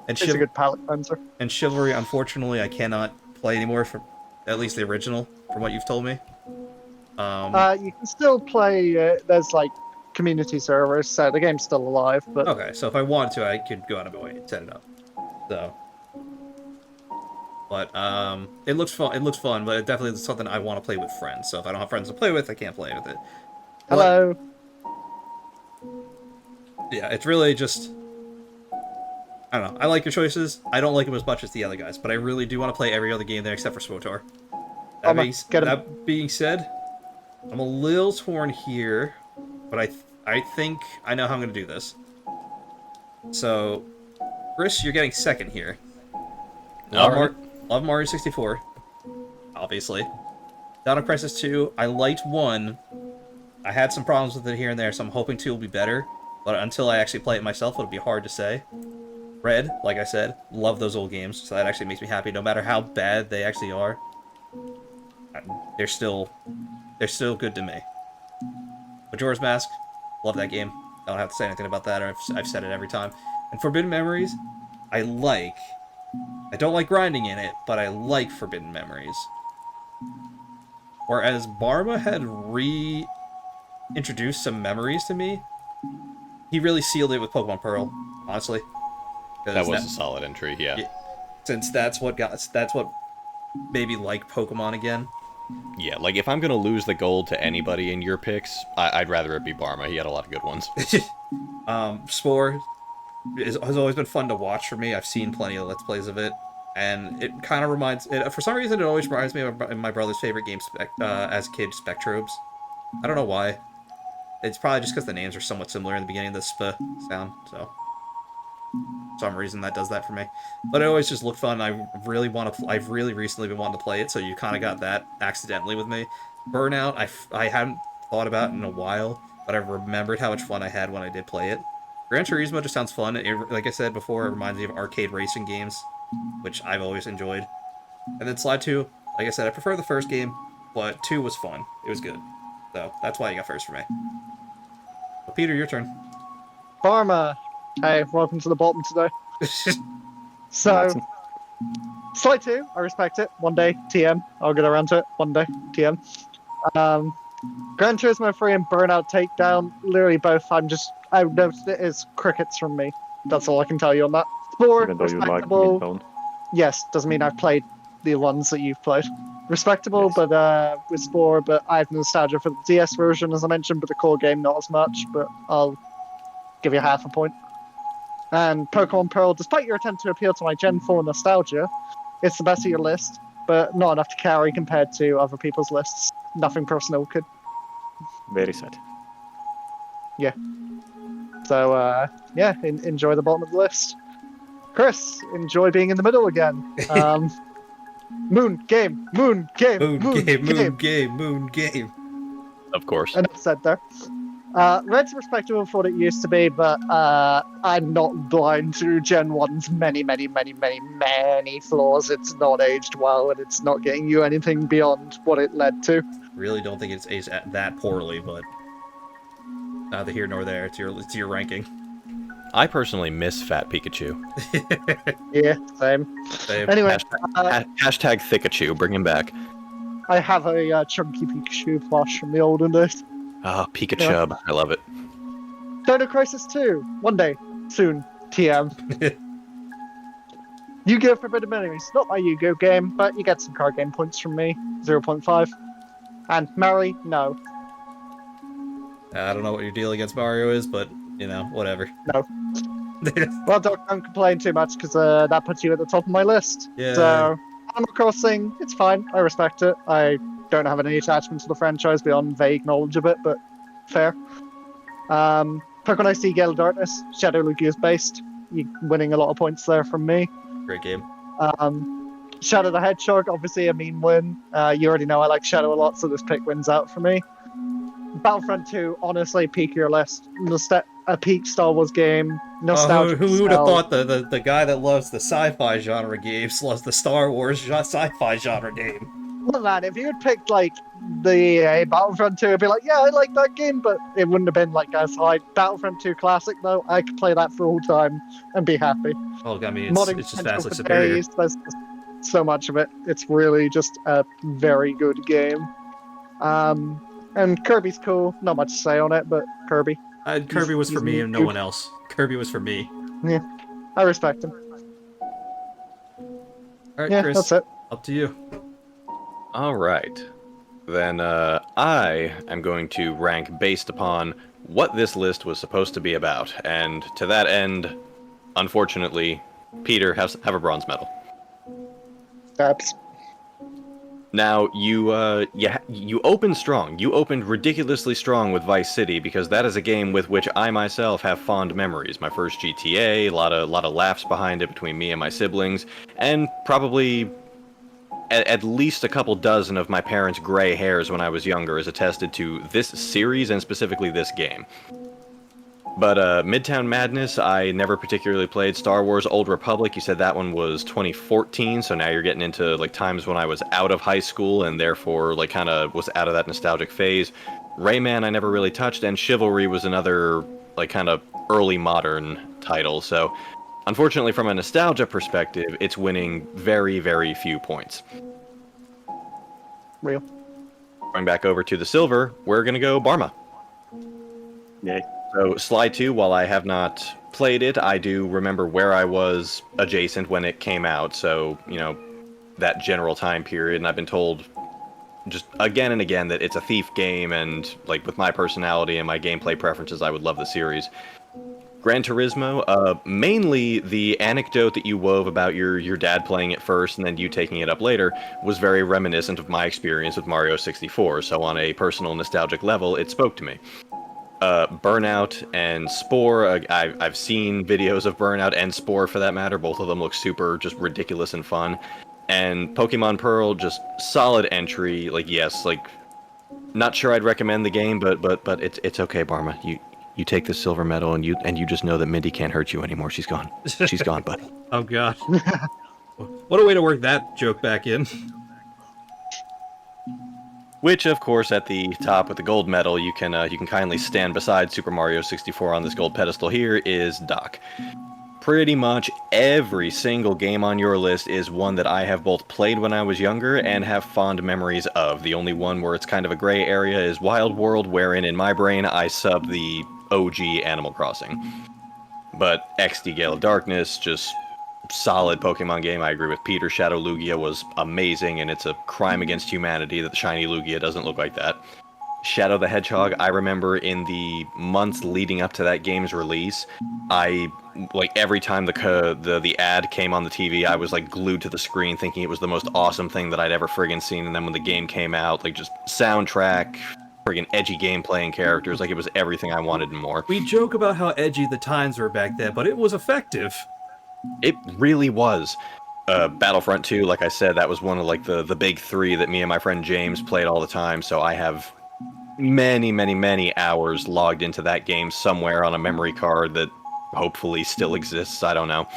And It's a good palate cleanser. And Chivalry, unfortunately, I cannot play anymore, from at least the original, from what you've told me. You can still play. There's like community servers, so the game's still alive. But Okay, so if I wanted to, I could go out of my way and set it up. So, but it looks fun. It looks fun, but it definitely is something I want to play with friends. So if I don't have friends to play with, I can't play with it. hello. Yeah, it's really just. I don't know. I like your choices. I don't like them as much as the other guys, but I really do want to play every other game there except for SWTOR. That being said, I'm a little torn here, but I think I know how I'm going to do this. So, Chris, you're getting second here. Love Mario 64, obviously. Dino Crisis 2, I liked 1. I had some problems with it here and there, so I'm hoping 2 will be better. But until I actually play it myself, it'll be hard to say. Red, like I said, love those old games, so that actually makes me happy. No matter how bad they actually are, they're still good to me. Majora's Mask, love that game. I don't have to say anything about that, or I've said it every time. And Forbidden Memories, I don't like grinding in it, but I like Forbidden Memories. Whereas Barma had reintroduced some memories to me, he really sealed it with Pokemon Pearl, honestly. That was a solid entry, yeah. Since that's what made me like Pokemon again. Yeah, like if I'm gonna lose the gold to anybody in your picks, I'd rather it be Barma. He had a lot of good ones. Spore has always been fun to watch for me. I've seen plenty of Let's Plays of it, and it kind of for some reason, it always reminds me of my brother's favorite game as a kid, Spectrobes. I don't know why. It's probably just because the names are somewhat similar in the beginning of the sp sound, so for some reason that does that for me. But it always just looked fun. I've really recently been wanting to play it, so you kind of got that accidentally with me. Burnout, I hadn't thought about in a while, but I remembered how much fun I had when I did play it. Gran Turismo just sounds fun. Like I said before, it reminds me of arcade racing games, which I've always enjoyed. And then Slide 2, like I said, I prefer the first game, but 2 was fun. It was good. So that's why you got first for me. Well, Peter, your turn. Barma. Hey, welcome to the bottom today. So, Slide 2, I respect it. One day, TM. I'll get around to it. One day, TM. Gran Turismo 3 and Burnout Takedown, literally both, I noticed it as crickets from me. That's all I can tell you on that. Spore, Even though you like respectable. Midbone. Yes, doesn't mean I've played the ones that you've played. Respectable, Yes. but with Spore, but I have nostalgia for the DS version, as I mentioned, but the core game not as much, but I'll give you half a point. And Pokemon Pearl, despite your attempt to appeal to my Gen 4 nostalgia, it's the best of your list, but not enough to carry compared to other people's lists. Nothing personal could. Very sad. Yeah. So, enjoy the bottom of the list. Chris, enjoy being in the middle again. Moon game. Of course. Enough said there. Red's respectable for what it used to be, but I'm not blind to Gen 1's many flaws. It's not aged well, and it's not getting you anything beyond what it led to. Really don't think it's aged that poorly, but neither here nor there. It's your ranking. I personally miss Fat Pikachu. Yeah, same. Anyway, Hashtag Thickachu, bring him back. I have a chunky Pikachu plush from the olden days. Ah, Pikachub. I love it. Dino Crisis 2, one day, soon, TM. Yu-Gi-Oh! Forbidden Memories, not my Yu-Gi-Oh! Game, but you get some card game points from me, 0.5. And Mary, no. I don't know what your deal against Mario is, but, whatever. No. Well, don't complain too much, because that puts you at the top of my list. Yeah. So, Animal Crossing, it's fine, I respect it. I don't have any attachment to the franchise beyond vague knowledge of it, but fair. Pokemon XD Gale of Darkness, Shadow Lugia's based. You winning a lot of points there from me. Great game. Shadow the Hedgehog, obviously a mean win. You already know I like Shadow a lot, so this pick wins out for me. Battlefront 2, honestly, peak your list. A peak Star Wars game. Nostalgia. Who would have thought the guy that loves the sci-fi genre games loves the Star Wars sci-fi genre game? Well, man, if you had picked, the Battlefront 2, I'd be like, yeah, I like that game, but it wouldn't have been, as high. Battlefront 2 Classic, though, I could play that for all time and be happy. Well, I mean, it's just vastly superior. There's so much of it. It's really just a very good game. And Kirby's cool. Not much to say on it, but Kirby. Kirby was for he's me a and no noob. one else. Kirby was for me. Yeah, I respect him. All right, Yeah, Chris, that's it. up to you. All right. Then I am going to rank based upon what this list was supposed to be about. And to that end, unfortunately, Peter have a bronze medal. Abs. Now, you opened strong. You opened ridiculously strong with Vice City because that is a game with which I myself have fond memories. My first GTA, a lot of laughs behind it between me and my siblings, and probably at least a couple dozen of my parents' gray hairs when I was younger is attested to this series and specifically this game. But Midtown Madness, I never particularly played. Star Wars Old Republic, you said that one was 2014, so now you're getting into like times when I was out of high school and therefore like kind of was out of that nostalgic phase. Rayman I never really touched, and Chivalry was another like kind of early modern title. So unfortunately, from a nostalgia perspective, it's winning very, very few points. Real. Going back over to the silver, we're gonna go Barma. Yay. So Sly 2, while I have not played it, I do remember where I was adjacent when it came out, so, you know, that general time period, and I've been told just again and again that it's a thief game, and, like, with my personality and my gameplay preferences, I would love the series. Gran Turismo, mainly the anecdote that you wove about your dad playing it first and then you taking it up later was very reminiscent of my experience with Mario 64, so on a personal nostalgic level, it spoke to me. Burnout and Spore, I've seen videos of Burnout and Spore for that matter. Both of them look super just ridiculous and fun. And Pokemon Pearl, just solid entry. Like, yes, like, not sure I'd recommend the game, but it's okay, Barma. You take the silver medal and you just know that Mindy can't hurt you anymore. She's gone. She's gone, buddy. Oh god. What a way to work that joke back in. Which, of course, at the top with the gold medal, you can kindly stand beside Super Mario 64 on this gold pedestal here, is Doc. Pretty much every single game on your list is one that I have both played when I was younger and have fond memories of. The only one where it's kind of a gray area is Wild World, wherein in my brain I sub the OG Animal Crossing. But XD Gale of Darkness, just solid Pokemon game. I agree with Peter. Shadow Lugia was amazing, and it's a crime against humanity that the shiny Lugia doesn't look like that. Shadow the Hedgehog, I remember in the months leading up to that game's release, I, like, every time the ad came on the TV, I was, like, glued to the screen thinking it was the most awesome thing that I'd ever friggin' seen, and then when the game came out, like, just soundtrack, friggin' edgy gameplay and characters, like, it was everything I wanted and more. We joke about how edgy the times were back then, but it was effective. It really was. Battlefront 2, like I said, that was one of like the big three that me and my friend James played all the time, so I have many hours logged into that game somewhere on a memory card that hopefully still exists, I don't know.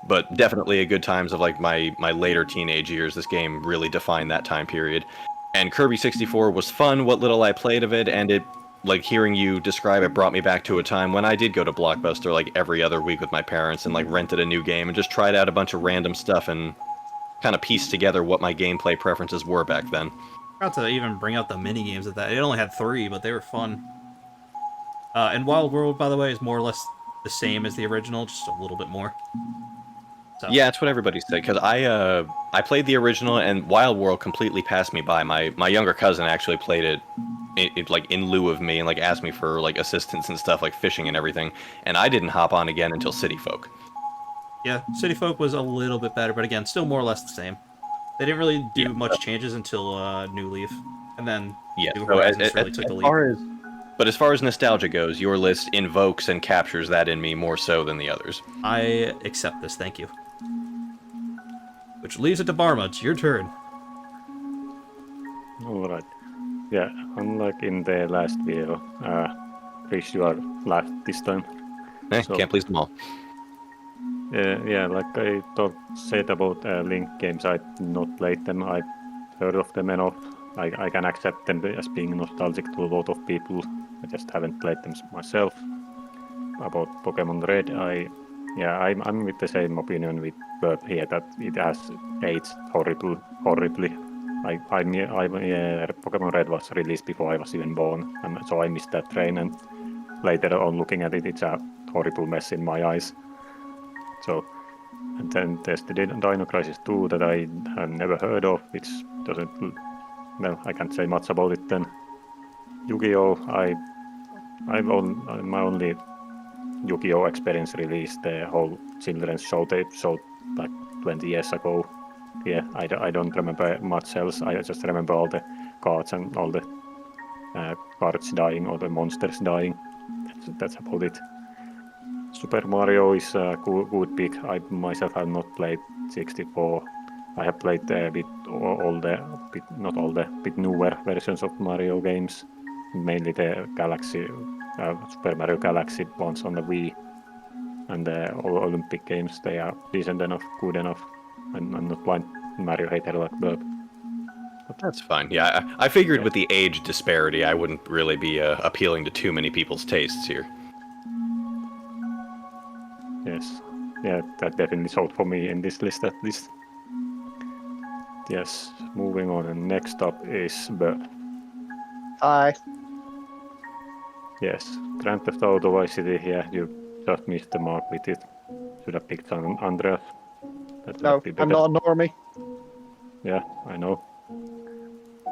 But definitely a good times of like my later teenage years. This game really defined that time period. And Kirby 64 was fun, what little I played of it, and it, like, hearing you describe it brought me back to a time when I did go to Blockbuster, like, every other week with my parents and, like, rented a new game and just tried out a bunch of random stuff and kind of pieced together what my gameplay preferences were back then. Not to even bring out the mini games of that. It only had 3, but they were fun. And Wild World, by the way, is more or less the same as the original, just a little bit more. So. Yeah, that's what everybody said, because I played the original, and Wild World completely passed me by. My younger cousin actually played it like in lieu of me, and like asked me for like assistance and stuff, like fishing and everything, and I didn't hop on again until City Folk. Yeah, City Folk was a little bit better, but again, still more or less the same. They didn't really do much changes until New Leaf, and then New Horizons really took the lead. But as far as nostalgia goes, your list invokes and captures that in me more so than the others. I accept this, thank you. Which leaves it to Barma. It's your turn. Alright. Yeah, unlike in the last video, Chris, you are last this time. So, can't please them all. Yeah, like I said about Link games, I not played them. I heard of them enough. I can accept them as being nostalgic to a lot of people. I just haven't played them myself. About Pokemon Red, I'm with the same opinion with Verb here, that it has aged horribly. Pokemon Red was released before I was even born, and so I missed that train. And later on, looking at it, it's a horrible mess in my eyes. So, and then there's the Dino Crisis 2 that I have never heard of, which doesn't. Well, I can't say much about it then. Yu-Gi-Oh! My only Yu-Gi-Oh! Experience released the whole children's show they showed like 20 years ago. Yeah, I don't remember much else. I just remember all the cards and all the cards dying or the monsters dying. That's about it. Super Mario is a good pick. I myself have not played 64. I have played with all the, not all the, bit newer versions of Mario games. Mainly the Galaxy, Super Mario Galaxy ones on the Wii. And the Olympic games, they are decent enough, good enough. And I'm not blind Mario hater like Burp. That's fine. Yeah, I figured Yeah. with the age disparity, I wouldn't really be appealing to too many people's tastes here. Yes. Yeah, that definitely sold for me in this list at least. Yes, moving on. And next up is Burp. Hi. Yes, Grand Theft Auto Vice City here. You just missed the mark with it. Should have picked Andreas. That would No, be I'm better. not a normie. Yeah, I know.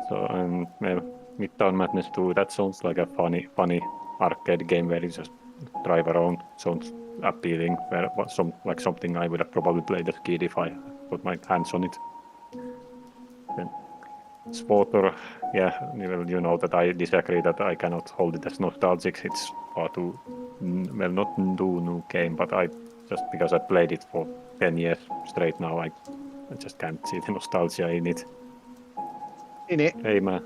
So, well, Midtown Madness 2, that sounds like a funny arcade game where you just drive around. Sounds appealing. Like something I would have probably played as a kid if I put my hands on it. Then Spotor, yeah, you know that I disagree that I cannot hold it as nostalgic. It's far too, well, not too new game, but I just because I played it for 10 years straight now, I just can't see the nostalgia in it. In it. Rayman,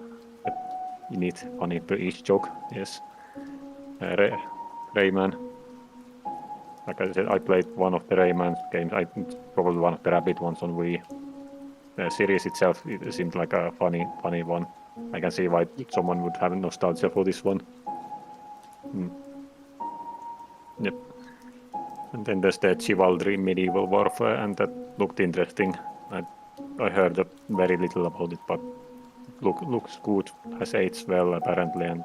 in it, funny British joke, yes. Rayman, like I said, I played one of the Rayman games, probably one of the Rabbit ones on Wii. The series itself, it seemed like a funny one. I can see why someone would have nostalgia for this one. Yep. And then there's the Chivalry Medieval Warfare, and that looked interesting. I heard very little about it, but looks good, has aged well apparently, and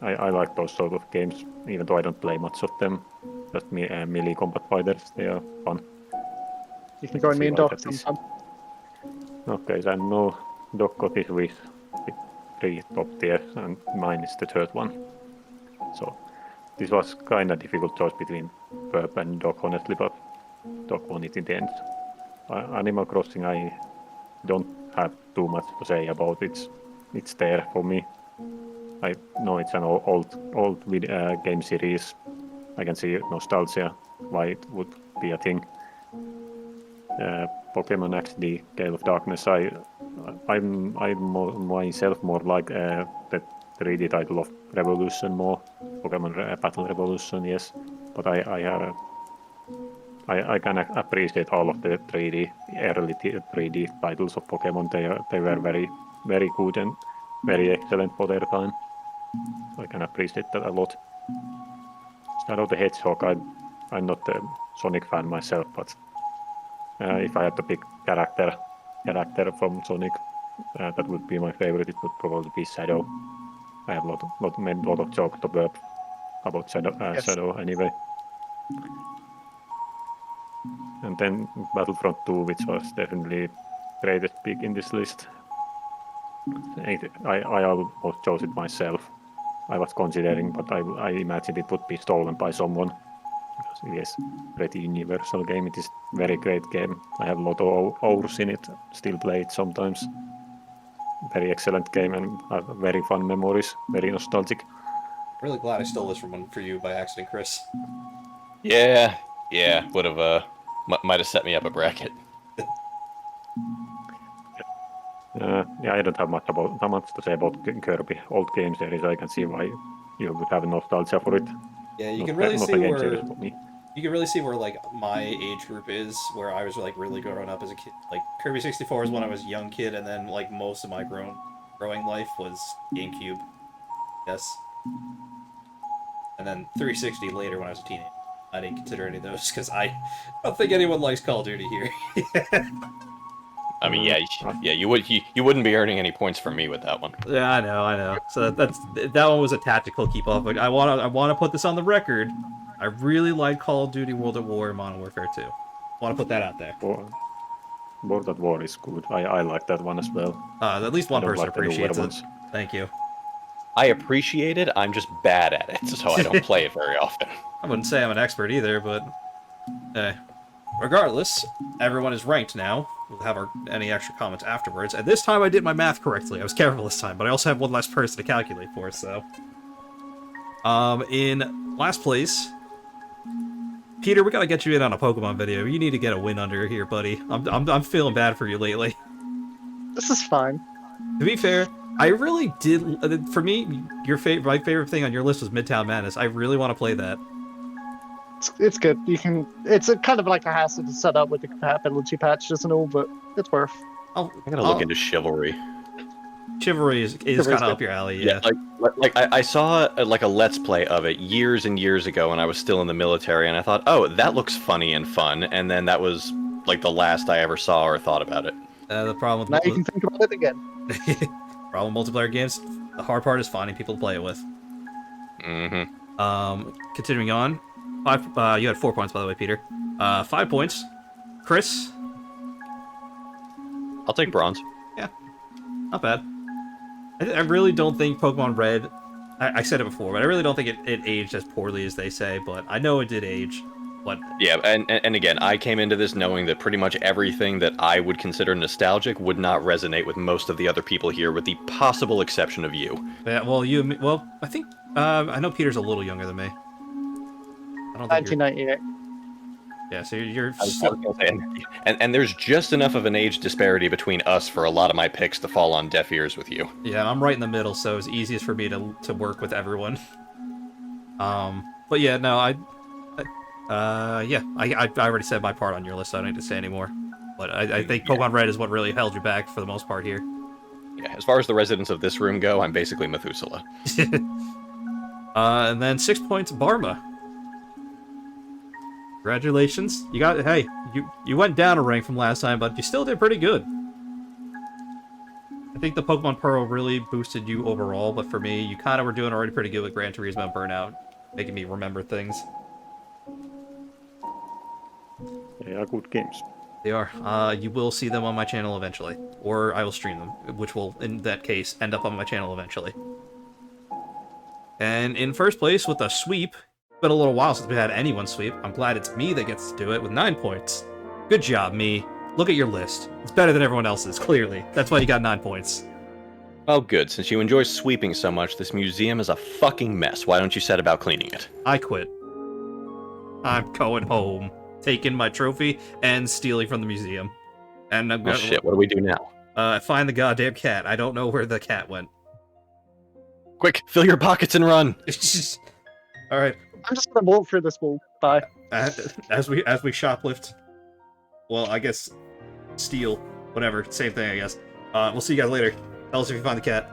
I like those sort of games, even though I don't play much of them. Just melee combat fighters, they are fun. You can join me in why Doc that is. sometime. Okay, so I know Doc got his with 3 top tiers, and mine is the third one. So this was kind of difficult choice between Burp and Doc, honestly, but Doc won it in the end. Animal Crossing, I don't have too much to say about it. It's there for me. I know it's an old game series. I can see nostalgia, why it would be a thing. Pokemon XD, Gale of Darkness, I'm myself more like the 3D title of Revolution more. Pokemon Battle Revolution, yes. But I can appreciate all of the early 3D titles of Pokemon. They were very good and very excellent for their time. So I can appreciate that a lot. Shadow the Hedgehog, I'm not a Sonic fan myself, but if I had to pick character from Sonic, that would be my favorite. It would probably be Shadow. I have made a lot of jokes about Yes. Shadow anyway. And then Battlefront 2, which was definitely greatest pick in this list. I almost chose it myself. I was considering, but I imagined it would be stolen by someone. Because it is pretty universal game. It is very great game. I have a lot of hours in it, still play it sometimes. Very excellent game and very fun memories, very nostalgic. Really glad I stole this for you by accident, Chris. Yeah, would have might have set me up a bracket. Yeah, I don't have much to say about Kirby old game series. I can see why you would have nostalgia for it. Yeah, you Not, can really not see a game series where for me. you can really see where like my age group is, where I was like really growing up as a kid. Like Kirby 64 is when I was a young kid, and then like most of my growing life was GameCube. Yes, and then 360 later when I was a teenager. I didn't consider any of those because I don't think anyone likes Call of Duty here. I mean, yeah, you wouldn't be earning any points from me with that one. Yeah, I know. So that one was a tactical keep off. Like I wanna put this on the record. I really like Call of Duty World at War and Modern Warfare 2. Want to put that out there. World at War is good. I like that one as well. At least one person like the newer appreciates it. ones. Thank you. I appreciate it. I'm just bad at it, so I don't play it very often. I wouldn't say I'm an expert either, but regardless, everyone is ranked now. We'll have any extra comments afterwards. And this time I did my math correctly. I was careful this time, but I also have one less person to calculate for, so. In last place, Peter, we gotta get you in on a Pokemon video. You need to get a win under here, buddy. I'm feeling bad for you lately. This is fine. To be fair, I really did. For me, my favorite thing on your list was Midtown Madness. I really want to play that. It's good. You can. It's a kind of like a hassle to set up with the compatibility patches and all, but it's worth. I gotta look into Chivalry. Chivalry is kind of up your alley, yeah. Like I saw like a Let's Play of it years and years ago when I was still in the military, and I thought, oh, that looks funny and fun, and then that was like the last I ever saw or thought about it. The problem with now you can think about it again. Problem with multiplayer games, the hard part is finding people to play it with. Mm-hmm. Continuing on, you had 4 points by the way, Peter. 5 points, Chris. I'll take bronze. Yeah, not bad. I really don't think Pokemon Red. I said it before, but I really don't think it aged as poorly as they say. But I know it did age. But yeah, and again, I came into this knowing that pretty much everything that I would consider nostalgic would not resonate with most of the other people here, with the possible exception of you. Yeah, well, I think I know Peter's a little younger than me. I don't think 1998. Yeah, so you're. And there's just enough of an age disparity between us for a lot of my picks to fall on deaf ears with you. Yeah, I'm right in the middle, so it's easiest for me to work with everyone. But yeah, no, I already said my part on your list, so I don't need to say anymore. But I think Pokemon Red is what really held you back for the most part here. Yeah, as far as the residents of this room go, I'm basically Methuselah. And then 6 points, Barma. Congratulations. Hey, you went down a rank from last time, but you still did pretty good. I think the Pokemon Pearl really boosted you overall, but for me, you kind of were doing already pretty good with Gran Turismo and Burnout, making me remember things. They are good games. They are. You will see them on my channel eventually, or I will stream them, which will, in that case, end up on my channel eventually. And in first place with a sweep, it's been a little while since we had anyone sweep. I'm glad it's me that gets to do it with 9 points. Good job, me. Look at your list. It's better than everyone else's, clearly. That's why you got 9 points. Well, good. Since you enjoy sweeping so much, this museum is a fucking mess. Why don't you set about cleaning it? I quit. I'm going home, taking my trophy and stealing from the museum. And I'm Oh shit, what do we do now? Find the goddamn cat. I don't know where the cat went. Quick, fill your pockets and run! Alright. I'm just gonna walk through this wall. Bye. As we shoplift. Well, I guess steal. Whatever. Same thing, I guess. We'll see you guys later. Tell us if you find the cat.